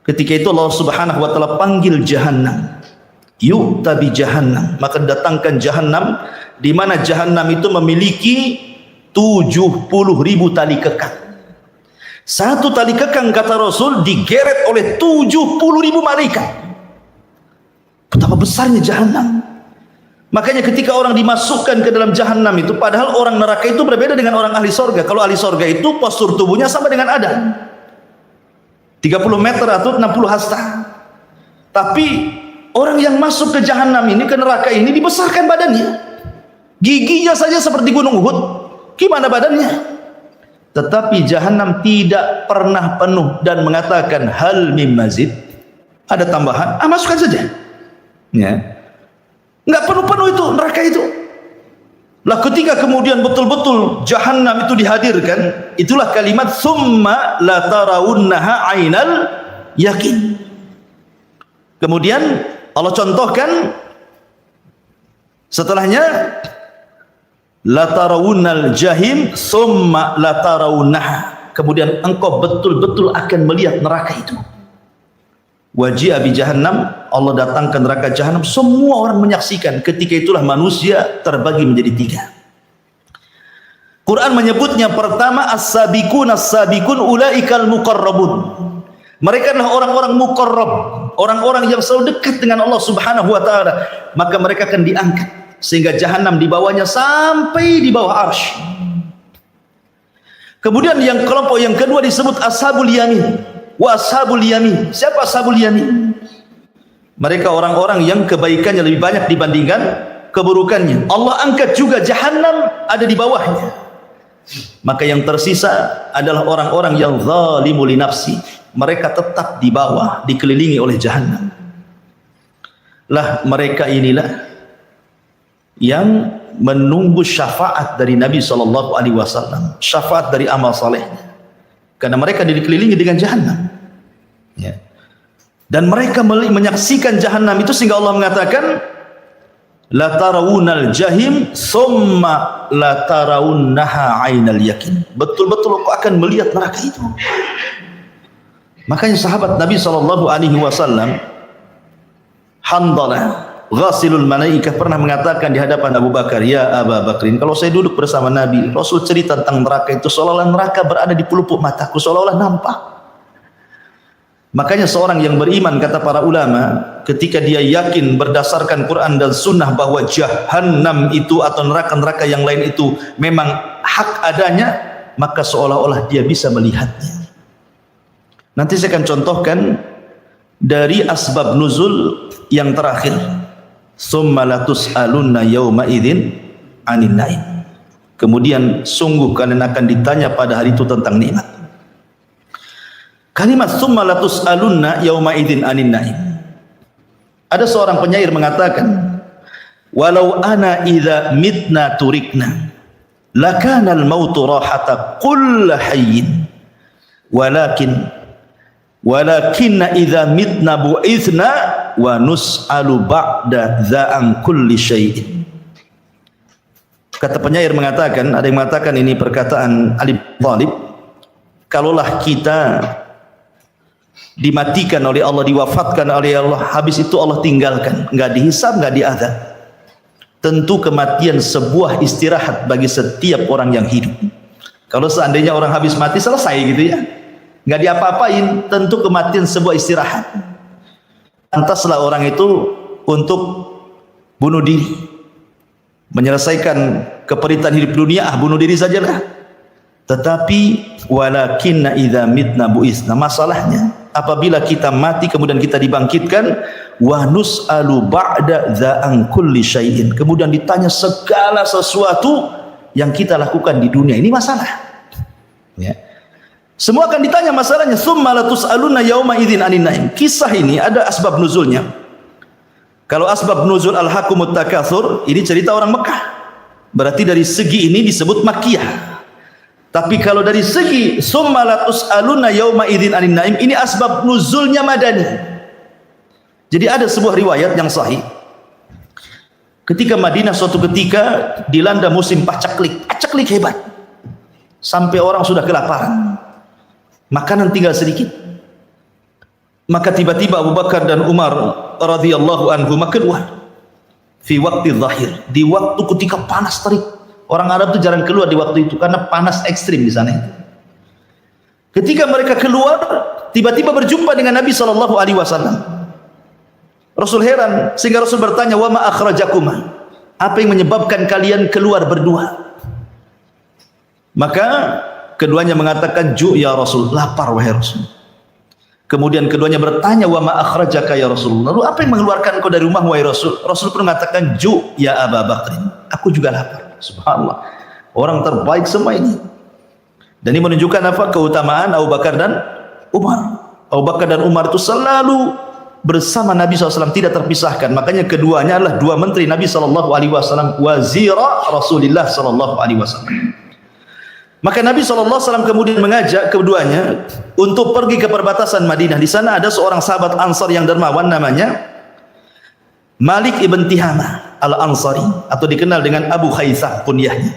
Ketika itu Allah Subhanahu wa taala panggil Jahannam. Yu'ta bi Jahannam, maka datangkan Jahannam, di mana Jahannam itu memiliki 70.000 tali kekang. Satu tali kekang, kata Rasul, digeret oleh 70.000 malaikat. Betapa besarnya Jahannam. Makanya ketika orang dimasukkan ke dalam Jahannam itu, padahal orang neraka itu berbeda dengan orang ahli sorga. Kalau ahli sorga itu postur tubuhnya sama dengan Adam, 30 meter atau 60 hasta. Tapi orang yang masuk ke Jahannam ini, ke neraka ini, dibesarkan badannya. Giginya saja seperti gunung Uhud. Gimana badannya? Tetapi Jahannam tidak pernah penuh dan mengatakan hal mim mazid, ada tambahan, masukkan saja. Ya. Enggak penuh-penuh itu neraka itu. Lah ketika kemudian betul-betul Jahannam itu dihadirkan, itulah kalimat summa la tarawunnaha ainal yakin. Kemudian Allah contohkan setelahnya, la tarawunnal jahim summa la tarawunnaha, kemudian engkau betul-betul akan melihat neraka itu. Waji'a bi jahannam, Allah datangkan neraka Jahannam, semua orang menyaksikan. Ketika itulah manusia terbagi menjadi 3. Quran menyebutnya pertama as-sabiqun as-sabiqun ulaikal muqarrabun. Mereka adalah orang-orang muqarrab, orang-orang yang selalu dekat dengan Allah Subhanahu wa taala. Maka mereka akan diangkat sehingga Jahannam di bawahnya sampai di bawah arsy. Kemudian yang kelompok yang kedua disebut ashabul yamin. Wa ashabul yamin. Siapa ashabul yamin? Mereka orang-orang yang kebaikannya lebih banyak dibandingkan keburukannya. Allah angkat juga Jahannam ada di bawahnya. Maka yang tersisa adalah orang-orang yang zalimu li nafsi. Mereka tetap di bawah, dikelilingi oleh Jahannam. Lah mereka inilah yang menunggu syafaat dari Nabi SAW, syafaat dari amal salehnya, karena mereka dikelilingi dengan Jahannam. Ya. Dan mereka menyaksikan Jahannam itu sehingga Allah mengatakan la tarawunal jahim summa la tarawunnaha ainal yakin. Betul-betul kau akan melihat neraka itu. Makanya sahabat Nabi SAW, Handalah ghasilul malaikah, pernah mengatakan di hadapan Abu Bakar, ya Abu Bakrin, kalau saya duduk bersama Nabi, Rasul cerita tentang neraka itu seolah-olah neraka berada di pelupuk mataku, seolah-olah nampak. Makanya seorang yang beriman, kata para ulama, ketika dia yakin berdasarkan Quran dan Sunnah bahwa Jahannam itu atau neraka-neraka yang lain itu memang hak adanya, maka seolah-olah dia bisa melihatnya. Nanti saya akan contohkan dari asbab nuzul yang terakhir. Summa latus'alunna yawma idzin 'anil na'im. Kemudian sungguh kalian akan ditanya pada hari itu tentang nikmat. Kalimat summa latus'alunna yawma idzin 'anil na'im. Ada seorang penyair mengatakan, walau ana idza mitna turikna lakana al-mautu rahata kull hayyin walakinna idza mitna bu'ithna wa nus'alu ba'da dza'an kulli syai'in. Kata penyair mengatakan, ada yang mengatakan ini perkataan Ali bin Thalib, kalaulah kita dimatikan oleh Allah, diwafatkan oleh Allah, habis itu Allah tinggalkan, enggak dihisab, enggak diazab, tentu kematian sebuah istirahat bagi setiap orang yang hidup. Kalau seandainya orang habis mati selesai gitu ya, nggak diapa-apain, tentu kematian sebuah istirahat. Pantaslah orang itu untuk bunuh diri, menyelesaikan keperitan hidup dunia, bunuh diri sajalah. Tetapi walakinna idza mitna bu'isna, masalahnya apabila kita mati kemudian kita dibangkitkan, wa nus'alu ba'da dza'an kulli syai'in, kemudian ditanya segala sesuatu yang kita lakukan di dunia. Ini masalah ya. Semua akan ditanya masalahnya. Tsumma latus'aluna yauma idzin 'anil na'im. Kisah ini ada asbab nuzulnya. Kalau asbab nuzul al-hakumut takatsur, ini cerita orang Mekah. Berarti dari segi ini disebut Makkiyah. Tapi kalau dari segi tsumma latus'aluna yauma idzin 'anil na'im, ini asbab nuzulnya Madani. Jadi ada sebuah riwayat yang sahih. Ketika Madinah suatu ketika dilanda musim pacaklik hebat. Sampai orang sudah kelaparan. Makanan tinggal sedikit. Maka tiba-tiba Abu Bakar dan Umar radhiyallahu anhu keluar fi waqti zahir, di waktu ketika panas terik. Orang Arab itu jarang keluar di waktu itu karena panas ekstrim di sana itu. Ketika mereka keluar, tiba-tiba berjumpa dengan Nabi sallallahu alaihi wasallam. Rasul heran sehingga Rasul bertanya, "Wa ma akhrajakuma?" Apa yang menyebabkan kalian keluar berdua? Maka keduanya mengatakan, "Ju' ya Rasul," lapar wahai Rasul. Kemudian keduanya bertanya, "Wa ma akhrajaka ya Rasul?" Lalu apa yang mengeluarkan kau dari rumah wahai Rasul? Rasul pun mengatakan, "Ju' ya Abu Bakrin," aku juga lapar. Subhanallah, orang terbaik semua ini. Dan ini menunjukkan apa? Keutamaan Abu Bakar dan Umar. Abu Bakar dan Umar itu selalu bersama Nabi SAW, tidak terpisahkan. Makanya keduanya adalah dua menteri Nabi SAW, wazira Rasulullah SAW. Maka Nabi SAW kemudian mengajak keduanya untuk pergi ke perbatasan Madinah. Di sana ada seorang sahabat Ansar yang dermawan, namanya Malik ibn Tihama al-Ansari, atau dikenal dengan Abu Khaisam kunyahnya.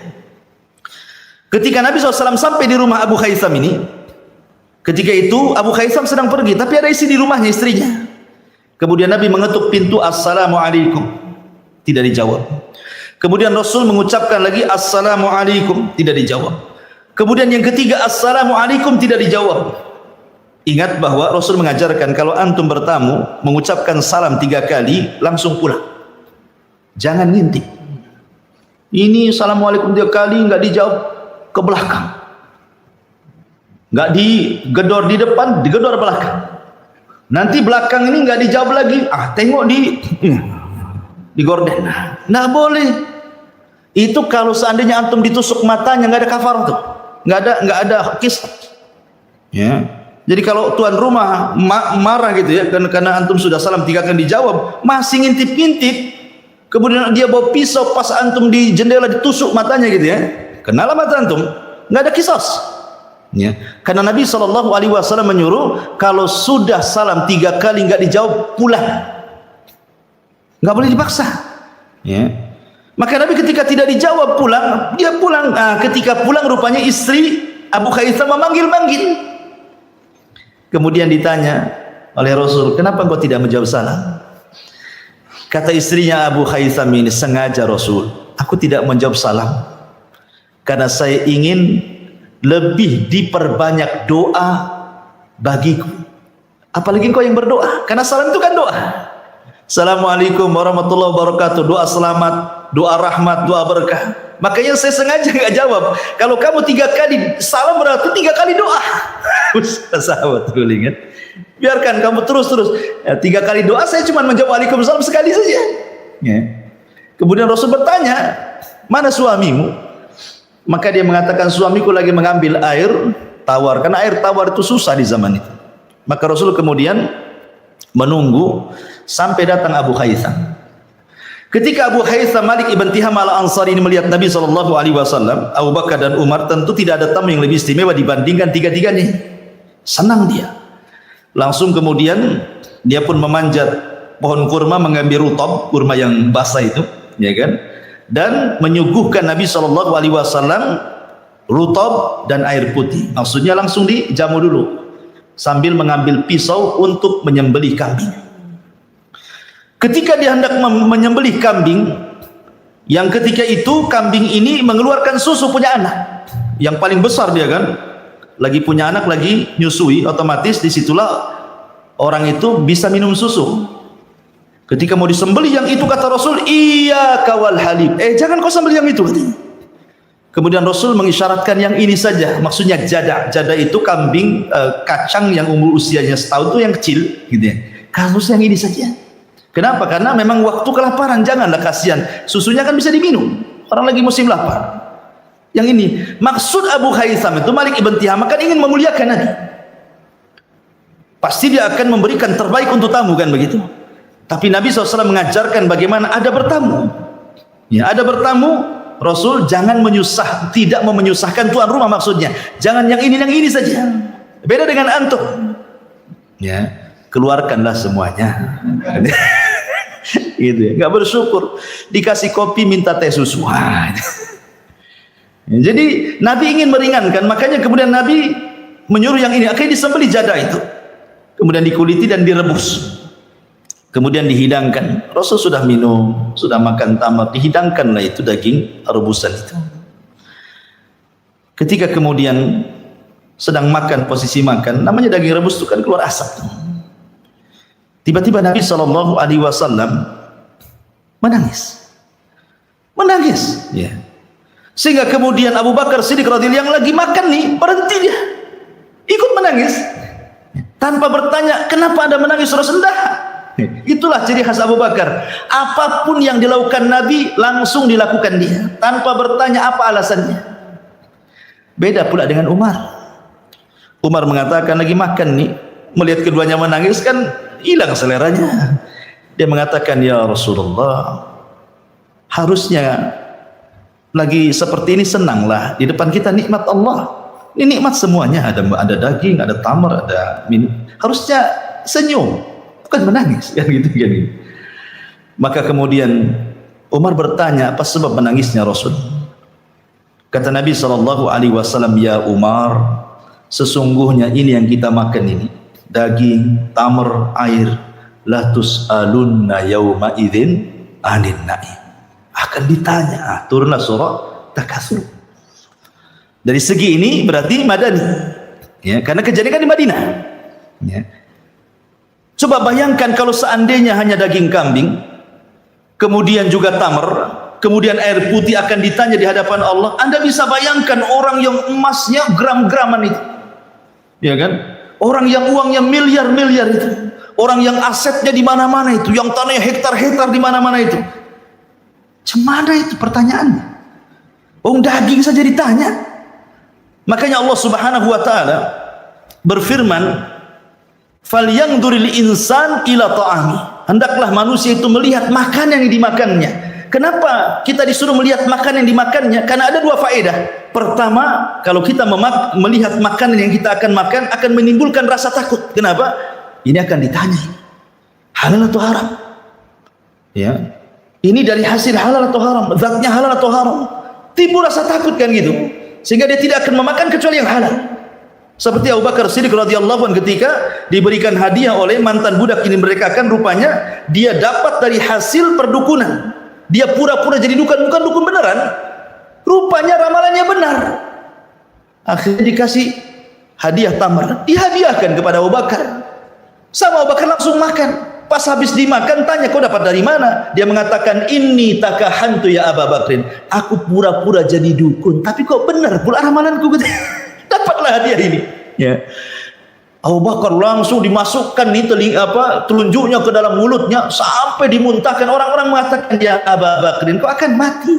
Ketika Nabi SAW sampai di rumah Abu Khaisam ini, ketika itu Abu Khaisam sedang pergi, tapi ada isi di rumahnya, istrinya. Kemudian Nabi mengetuk pintu, "Assalamualaikum," tidak dijawab. Kemudian Rasul mengucapkan lagi, "Assalamualaikum," tidak dijawab. Kemudian yang ketiga, "Assalamualaikum," tidak dijawab. Ingat bahwa Rasul mengajarkan kalau antum bertamu mengucapkan salam 3 kali langsung pulang, jangan ngintip. Ini "Assalamualaikum" 3 kali nggak dijawab, ke belakang, nggak digedor di depan, digedor belakang. Nanti belakang ini nggak dijawab lagi, tengok di gorden. Nah boleh. Itu kalau seandainya antum ditusuk matanya, nggak ada kafarah tuh, nggak ada kisah. Ya. Jadi kalau tuan rumah marah gitu ya, karena antum sudah salam 3 kali dijawab, masih ngintip-ngintip, kemudian dia bawa pisau pas antum di jendela ditusuk matanya gitu ya, kenalah mata antum, nggak ada kisos. Ya. Karena Nabi SAW menyuruh kalau sudah salam 3 kali nggak dijawab, pulang, nggak boleh dipaksa. Ya. Maka Nabi ketika tidak dijawab pulang, dia pulang. Ketika pulang rupanya istri Abu Haitham memanggil-manggil. Kemudian ditanya oleh Rasul, kenapa engkau tidak menjawab salam? Kata istrinya Abu Haitham ini, sengaja Rasul, aku tidak menjawab salam karena saya ingin lebih diperbanyak doa bagiku. Apalagi engkau yang berdoa, karena salam itu kan doa. Assalamualaikum warahmatullahi wabarakatuh, doa selamat, doa rahmat, doa berkah. Makanya saya sengaja nggak jawab. Kalau kamu 3 kali salam berarti 3 kali doa. Sahabat dulu kan. Biarkan kamu terus. 3 kali doa, saya cuma menjawab waalaikumsalam sekali saja. Ya. Kemudian Rasul bertanya, mana suamimu? Maka dia mengatakan, suamiku lagi mengambil air tawar. Karena air tawar itu susah di zaman itu. Maka Rasul kemudian menunggu sampai datang Abu Haitham. Ketika Abu Haitham Malik ibn Tiham al-Ansari ini melihat Nabi SAW, Abu Bakar dan Umar, tentu tidak ada tamu yang lebih istimewa dibandingkan tiga-tiganya. Senang dia. Langsung kemudian dia pun memanjat pohon kurma, mengambil rutab, kurma yang basah itu, ya kan? Dan menyuguhkan Nabi SAW rutab dan air putih. Maksudnya langsung dijamu dulu sambil mengambil pisau untuk menyembelih kambing. Ketika dia hendak menyembelih kambing, yang ketika itu kambing ini mengeluarkan susu, punya anak yang paling besar, dia kan lagi punya anak, lagi nyusui, otomatis disitulah orang itu bisa minum susu. Ketika mau disembelih yang itu, kata Rasul, iya kawal halib, jangan kau sembelih yang itu. Kemudian Rasul mengisyaratkan yang ini saja, maksudnya jada. Jada itu kambing kacang yang umur usianya setahun itu, yang kecil gitu ya. Kasus yang ini saja. Kenapa? Karena memang waktu kelaparan, janganlah kasihan. Susunya kan bisa diminum. Orang lagi musim lapar. Yang ini, maksud Abu Haitham itu, Malik ibn Tiham, kan ingin memuliakan Nabi. Pasti dia akan memberikan terbaik untuk tamu, kan begitu. Tapi Nabi SAW mengajarkan bagaimana ada bertamu. Ya, ada bertamu, Rasul jangan tidak mau menyusahkan tuan rumah, maksudnya. Jangan yang ini saja. Beda dengan antum. Ya, keluarkanlah semuanya. Gitu ya, nggak bersyukur, dikasih kopi minta teh susu. Jadi Nabi ingin meringankan, makanya kemudian Nabi menyuruh yang ini, akhirnya disembelih jada itu, kemudian dikuliti dan direbus, kemudian dihidangkan. Rasul sudah minum, sudah makan tamar, dihidangkanlah itu daging rebusan itu. Ketika kemudian sedang makan, posisi makan, namanya daging rebus itu kan keluar asap. Tiba-tiba Nabi SAW menangis, ya. Sehingga kemudian Abu Bakar Siddiq radhiyallahu yang lagi makan nih, berhenti dia, ikut menangis, tanpa bertanya kenapa Anda menangis Rasulullah. Itulah ciri khas Abu Bakar. Apapun yang dilakukan Nabi langsung dilakukan dia, tanpa bertanya apa alasannya. Beda pula dengan Umar. Umar mengatakan lagi makan nih, melihat keduanya menangis kan hilang seleranya. Dia mengatakan, ya Rasulullah, harusnya lagi seperti ini senanglah, di depan kita nikmat Allah. Ini nikmat semuanya, ada daging, ada tamar, ada minum. Harusnya senyum, bukan menangis, kan gitu kan. Maka kemudian Umar bertanya, apa sebab menangisnya Rasul? Kata Nabi SAW, ya Umar, sesungguhnya ini yang kita makan ini, daging, tamar, air, la tus'alunna yawma idzin anin na'im, akan ditanya. Turunlah surah Takatsur. Dari segi ini berarti Madani, ya, karena kejadian kan di Madinah, ya. Coba bayangkan kalau seandainya hanya daging kambing, kemudian juga tamar, kemudian air putih akan ditanya di hadapan Allah. Anda bisa bayangkan orang yang emasnya gram-graman itu, ya kan? Orang yang uangnya miliar-miliar itu, orang yang asetnya di mana-mana itu, yang tanahnya hektar-hektar di mana-mana itu. Cemana itu pertanyaannya? Daging saja ditanya. Makanya Allah Subhanahu wa taala berfirman, "Falyanzuril insan ila ta'ami." Hendaklah manusia itu melihat makanan yang dimakannya. Kenapa kita disuruh melihat makanan yang dimakannya? Karena ada 2 faedah. Pertama, kalau kita melihat makanan yang kita akan makan, akan menimbulkan rasa takut. Kenapa? Ini akan ditanya, halal atau haram. Ya. Ini dari hasil halal atau haram, zatnya halal atau haram. Timbul rasa takut kan gitu, sehingga dia tidak akan memakan kecuali yang halal. Seperti Abu Bakar Siddiq radhiyallahu anhu ketika diberikan hadiah oleh mantan budak ini, mereka kan rupanya dia dapat dari hasil perdukunan. Dia pura-pura jadi dukun, bukan dukun beneran. Rupanya ramalannya benar. Akhirnya dikasih hadiah tamar, dihadiahkan kepada Abu Bakar. Sama Abu Bakar langsung makan. Pas habis dimakan, tanya, kau dapat dari mana? Dia mengatakan, inni takahantu ya Abu Bakrin. Aku pura-pura jadi dukun, tapi kok benar pula ramalanku. Dapatlah hadiah ini. Ya. Abu Bakar langsung dimasukkan nih telunjuknya ke dalam mulutnya sampai dimuntahkan. Orang-orang mengatakan, ya Abu Bakrin, kau akan mati.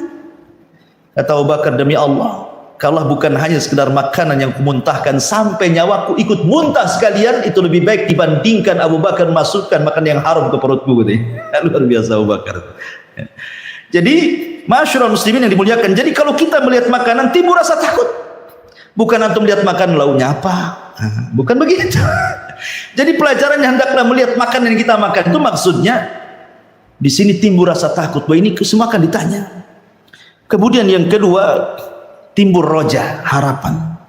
Kata Abu Bakar, demi Allah, kalau bukan hanya sekedar makanan yang kumuntahkan sampai nyawaku ikut muntah sekalian, itu lebih baik dibandingkan Abu Bakar masukkan makan yang haram ke perutku. Luar biasa Abu Bakar. Jadi masyarul muslimin yang dimuliakan, jadi kalau kita melihat makanan timbul rasa takut. Bukan antum lihat makan launya apa, bukan begitu. Jadi pelajarannya hendaklah melihat makanan yang kita makan itu maksudnya di sini timbul rasa takut bahwa ini semua akan ditanya. Kemudian yang kedua, timbul roja, harapan.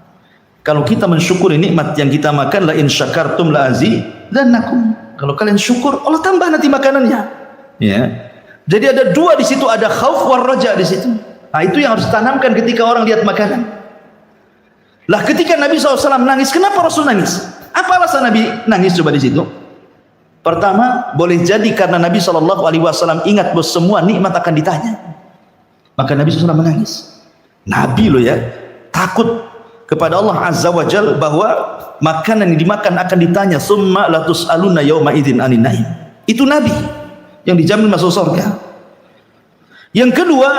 Kalau kita mensyukuri nikmat yang kita makan, la in syakartum la azidannakum. Kalau kalian syukur, Allah tambah nanti makanannya. Ya. Jadi ada dua di situ, ada khauf war roja di situ. Nah, itu yang harus ditanamkan ketika orang lihat makanan. Lah ketika Nabi SAW nangis, kenapa Rasul nangis? Apa alasan Nabi nangis coba di situ? Pertama, boleh jadi karena Nabi SAW ingat bahwa semua nikmat akan ditanya. Maka Nabi SAW menangis. Nabi loh ya, takut kepada Allah Azza wa Jal bahwa makanan yang dimakan akan ditanya, summa latus'aluna yawma idzin anin naim. Itu Nabi yang dijamin masuk surga. Yang kedua,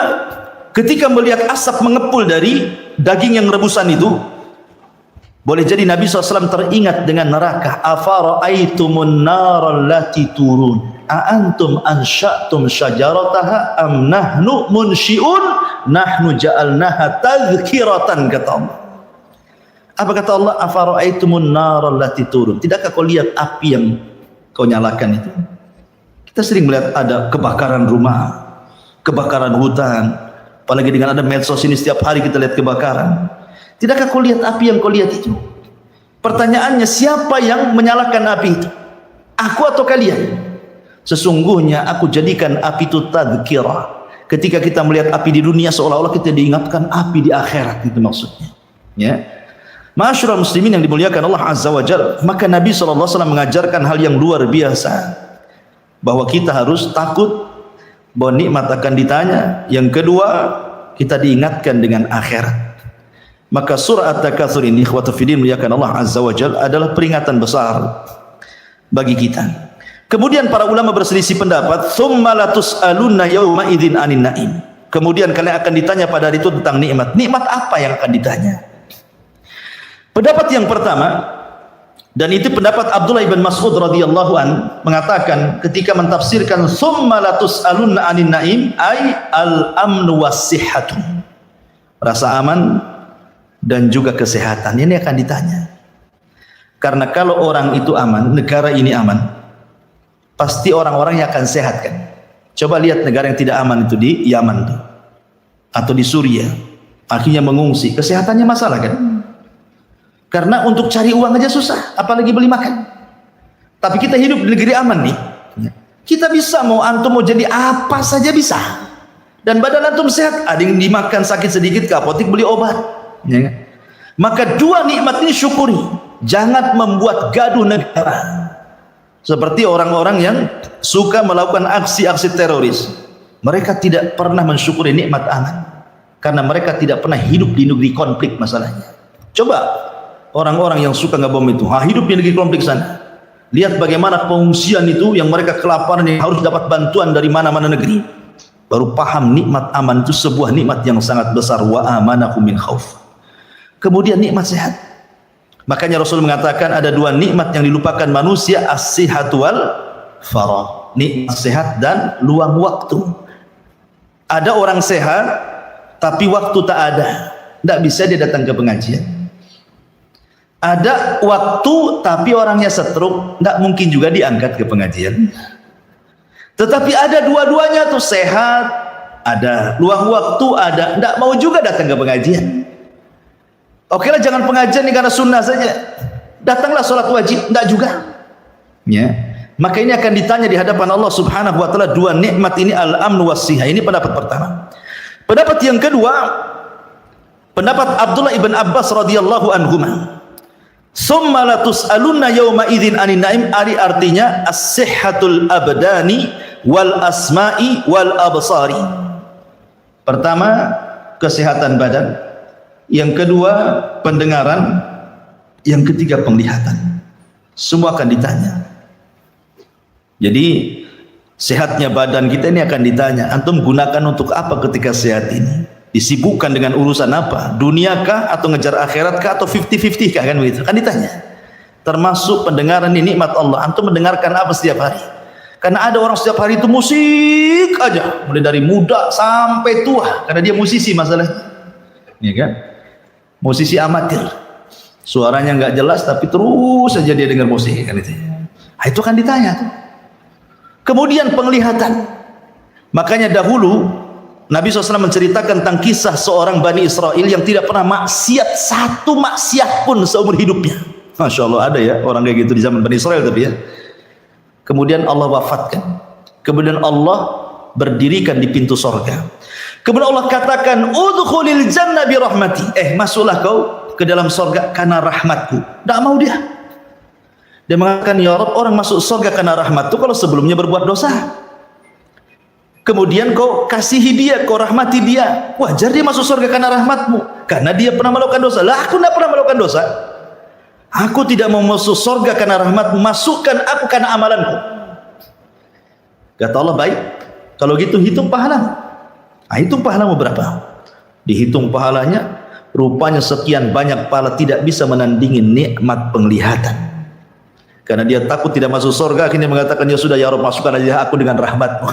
ketika melihat asap mengepul dari daging yang rebusan itu, boleh jadi Nabi SAW teringat dengan neraka. Afara'aitumun naral lati turun a'antum ansha'tum syajarataha am nahnu munsyi'un nahnu ja'alnaha tadhkiratan, kata Allah. Apa kata Allah? Afara'aitumun naral lati turun. Tidakkah kau lihat api yang kau nyalakan itu? Kita sering melihat ada kebakaran rumah, kebakaran hutan, apalagi dengan ada medsos ini setiap hari kita lihat kebakaran. Tidakkah kau lihat api yang kau lihat itu? Pertanyaannya, siapa yang menyalakan api itu? Aku atau kalian? Sesungguhnya aku jadikan api itu tadhkirah. Ketika kita melihat api di dunia, seolah-olah kita diingatkan api di akhirat, itu maksudnya. Ya. Masyarul muslimin yang dimuliakan Allah Azza wa Jalla, maka Nabi SAW mengajarkan hal yang luar biasa, bahwa kita harus takut bahwa nikmat akan ditanya. Yang kedua, kita diingatkan dengan akhirat. Maka surah At-Takatsur ini, ikhwatu fiddin muliakan Allah Azza wa Jalla, adalah peringatan besar bagi kita. Kemudian para ulama berselisih pendapat, tsumma latus'alunna yawma idzin anin naim. Kemudian kalian akan ditanya pada hari itu tentang nikmat. Nikmat apa yang akan ditanya? Pendapat yang pertama, dan itu pendapat Abdullah ibn Mas'ud radhiyallahu an, mengatakan ketika mentafsirkan tsumma latus'alunna anin naim, ay al-amnu was-sihhatu. Rasa aman dan juga kesehatan ini akan ditanya. Karena kalau orang itu aman, negara ini aman, pasti orang-orangnya akan sehat kan. Coba lihat negara yang tidak aman itu di Yaman tuh, atau di Suriah, akhirnya mengungsi, kesehatannya masalah kan. Karena untuk cari uang aja susah, apalagi beli makan. Tapi kita hidup di negeri aman nih, kita bisa, mau antum mau jadi apa saja bisa, dan badan antum sehat. Ada yang dimakan sakit sedikit ke apotek beli obat. Ya. Maka dua nikmat ini syukuri. Jangan membuat gaduh negara. Seperti orang-orang yang suka melakukan aksi-aksi teroris. Mereka tidak pernah mensyukuri nikmat aman, karena mereka tidak pernah hidup di negeri konflik masalahnya. Coba orang-orang yang suka ngebom itu, hidup di negeri konflik sana. Lihat bagaimana pengungsian itu, yang mereka kelaparan, yang harus dapat bantuan dari mana-mana negeri. Baru paham nikmat aman itu sebuah nikmat yang sangat besar. Wa amanakum min khauf. Kemudian nikmat sehat. Makanya Rasul mengatakan ada dua nikmat yang dilupakan manusia, as-sihhatu wal faragh. Nikmat sehat dan luang waktu. Ada orang sehat tapi waktu tak ada, tidak bisa dia datang ke pengajian. Ada waktu tapi orangnya stroke, tidak mungkin juga diangkat ke pengajian. Tetapi ada dua-duanya tuh, sehat ada, luang waktu ada, tidak mau juga datang ke pengajian. Oke lah, jangan pengajian ini karena sunnah saja, datanglah sholat wajib, tidak juga. Ya, maka ini akan ditanya di hadapan Allah Subhanahu Wa Taala dua nikmat ini, al-amnu was-sihah. Ini pendapat pertama. Pendapat yang kedua, pendapat Abdullah ibn Abbas radhiyallahu anhuma. Summa la tus'alunna yawma idzin anin naim, artinya as-sihhatul abdani wal asma'i wal absari. Pertama, kesehatan badan, yang kedua pendengaran, yang ketiga penglihatan. Semua akan ditanya. Jadi sehatnya badan kita ini akan ditanya, antum gunakan untuk apa ketika sehat ini? Disibukkan dengan urusan apa? Dunia kah atau ngejar akhirat kah atau 50-50 kah, kan begitu? Kan ditanya. Termasuk pendengaran ini nikmat Allah. Antum mendengarkan apa setiap hari? Karena ada orang setiap hari itu musik aja, mulai dari muda sampai tua, karena dia musisi masalahnya. Ya kan? Musisi amatir. Suaranya nggak jelas tapi terus saja dia dengar musik, kan itu. Nah, itu kan ditanya tuh. Kemudian penglihatan. Makanya dahulu Nabi SAW menceritakan tentang kisah seorang Bani Israel yang tidak pernah maksiat, satu maksiat pun seumur hidupnya. Masya Allah, ada ya orang kayak gitu di zaman Bani Israel. Tapi ya, kemudian Allah wafatkan, kemudian Allah berdirikan di pintu sorga, kemudian Allah katakan udkhulil jannah bi rahmati, masuklah kau ke dalam sorga karena rahmatku. Tidak mau dia mengatakan, ya Rabb, orang masuk sorga karena rahmatku kalau sebelumnya berbuat dosa. Kemudian kau kasihi dia, kau rahmati dia, wajar dia masuk surga karena rahmatmu, karena dia pernah melakukan dosa. Lah, aku tidak pernah melakukan dosa. Aku tidak mau masuk surga karena rahmatmu, masukkan aku karena amalanku. Kata Allah, baik, kalau gitu hitung pahalamu. Nah, hitung pahalamu berapa? Dihitung pahalanya, rupanya sekian banyak pahala, tidak bisa menandingi nikmat penglihatan. Karena dia takut tidak masuk surga, akhirnya mengatakan, ya sudah ya Rabb, masukkan aja aku dengan rahmatmu.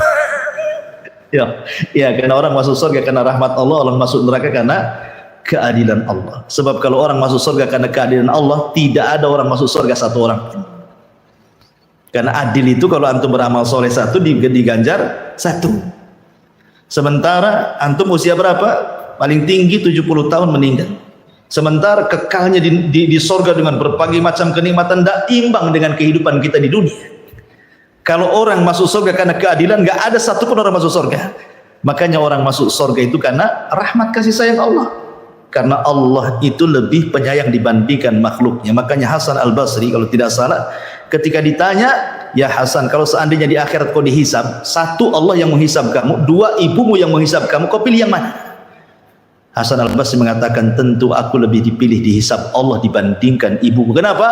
Ya, karena orang masuk surga karena rahmat Allah, orang masuk neraka karena keadilan Allah. Sebab kalau orang masuk surga karena keadilan Allah, tidak ada orang masuk surga satu orang pun. Karena adil itu kalau antum beramal soleh satu, diganjar satu. Sementara antum usia berapa? Paling tinggi 70 tahun meninggal. Sementara kekalnya di surga dengan berbagai macam kenikmatan, tidak imbang dengan kehidupan kita di dunia. Kalau orang masuk surga karena keadilan, nggak ada satupun orang masuk surga. Makanya orang masuk surga itu karena rahmat kasih sayang Allah. Karena Allah itu lebih penyayang dibandingkan makhluknya. Makanya Hasan Al-Basri kalau tidak salah, ketika ditanya, ya Hasan, kalau seandainya di akhirat kau dihisab, satu Allah yang menghisab kamu, dua ibumu yang menghisab kamu, kau pilih yang mana? Hasan Al-Basri mengatakan, tentu aku lebih dipilih dihisab Allah dibandingkan ibuku. Kenapa?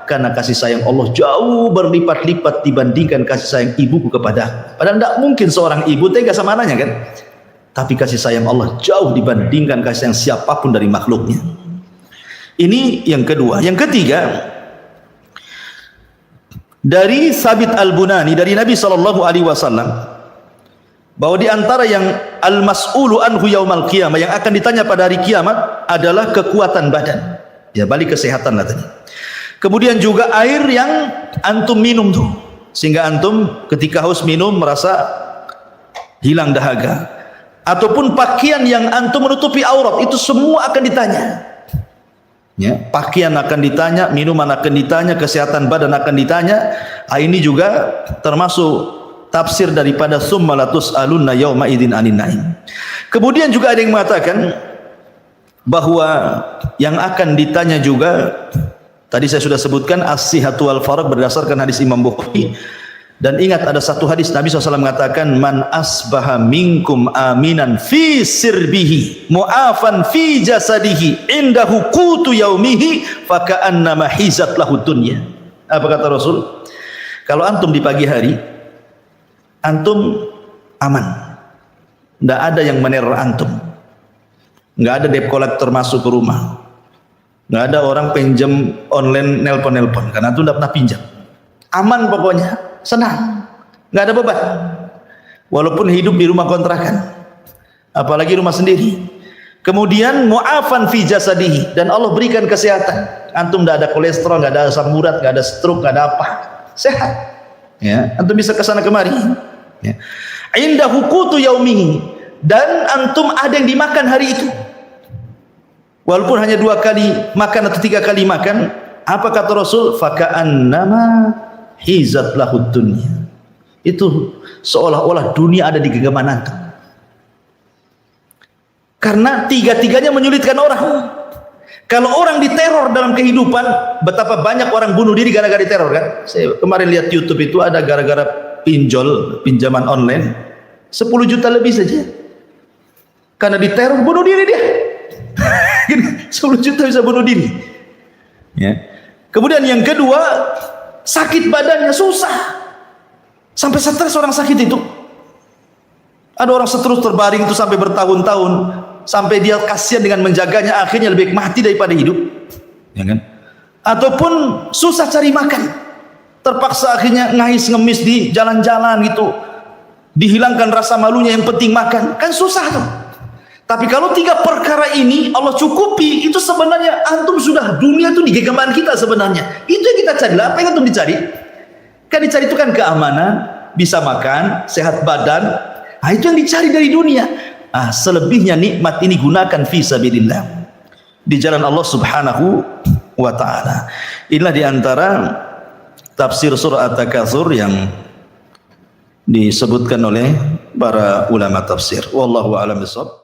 Karena kasih sayang Allah jauh berlipat-lipat dibandingkan kasih sayang ibuku kepada. Padahal tidak mungkin seorang ibu tega sama anaknya, kan? Tapi kasih sayang Allah jauh dibandingkan kasih sayang siapapun dari makhluknya. Ini yang kedua. Yang ketiga, dari Sabit Al-Bunani dari Nabi SAW, bahwa di antara yang al-mas'ulu anhu yaumal qiyamah, yang akan ditanya pada hari kiamat, adalah kekuatan badan. Ya, balik kesehatan lah tadi. Kemudian juga air yang antum minum tuh, sehingga antum ketika haus minum merasa hilang dahaga, ataupun pakaian yang antum menutupi aurat, itu semua akan ditanya. Ya, pakaian akan ditanya, minuman akan ditanya, kesehatan badan akan ditanya. Ini juga termasuk tafsir daripada summa la tus'alunna yauma idzin anin naim. Kemudian juga ada yang mengatakan bahwa yang akan ditanya juga, tadi saya sudah sebutkan as-sihhatu wal faragh berdasarkan hadis Imam Bukhari. Dan ingat, ada satu hadis Nabi SAW mengatakan, man asbaha minkum aminan fi sirbihi mu'afan fi jasadihi indahu qutu yaumihi faka'annama hizat lahu dunya. Apa kata Rasul? Kalau antum di pagi hari antum aman, tidak ada yang meneror antum, nggak ada debt collector masuk ke rumah, nggak ada orang pinjam online, nelpon karena antum tidak pernah pinjam. Aman pokoknya, senang, nggak ada beban. Walaupun hidup di rumah kontrakan, apalagi rumah sendiri. Kemudian mu'afan fi jasadihi, dan Allah berikan kesehatan. Antum tidak ada kolesterol, nggak ada asam urat, nggak ada stroke, nggak ada apa, sehat. Ya, antum bisa kesana kemari. Ya. Indahu qutu yaumihi, dan antum ada yang dimakan hari itu. Walaupun hanya 2 kali makan atau 3 kali makan, apa kata Rasul? Faka'annama hizat lahud dunya. Itu seolah-olah dunia ada di genggaman antum. Karena tiga-tiganya menyulitkan orang. Kalau orang diteror dalam kehidupan, betapa banyak orang bunuh diri gara-gara diteror kan? Saya kemarin lihat YouTube itu ada gara-gara pinjaman online 10 juta lebih saja. Karena diteror bunuh diri dia. 10 juta bisa bunuh diri. Ya. Kemudian yang kedua, sakit badannya susah. Sampai stres orang sakit itu. Ada orang stres terbaring itu sampai bertahun-tahun, sampai dia kasihan dengan menjaganya, akhirnya lebih mati daripada hidup. Ya kan? Ataupun susah cari makan, terpaksa akhirnya ngais ngemis di jalan-jalan gitu, dihilangkan rasa malunya, yang penting makan. Kan susah tuh. Tapi kalau 3 perkara ini Allah cukupi, itu sebenarnya antum sudah, dunia itu di genggaman kita sebenarnya. Itu yang kita cari. Apa yang antum dicari? Kan dicari itu kan keamanan, bisa makan, sehat badan. Nah, itu yang dicari dari dunia. Ah, selebihnya nikmat ini gunakan fi sabilillah, di jalan Allah Subhanahu wa taala. Inilah di antara tafsir surah At-Takatsur yang disebutkan oleh para ulama tafsir. Wallahu a'lam bishawab.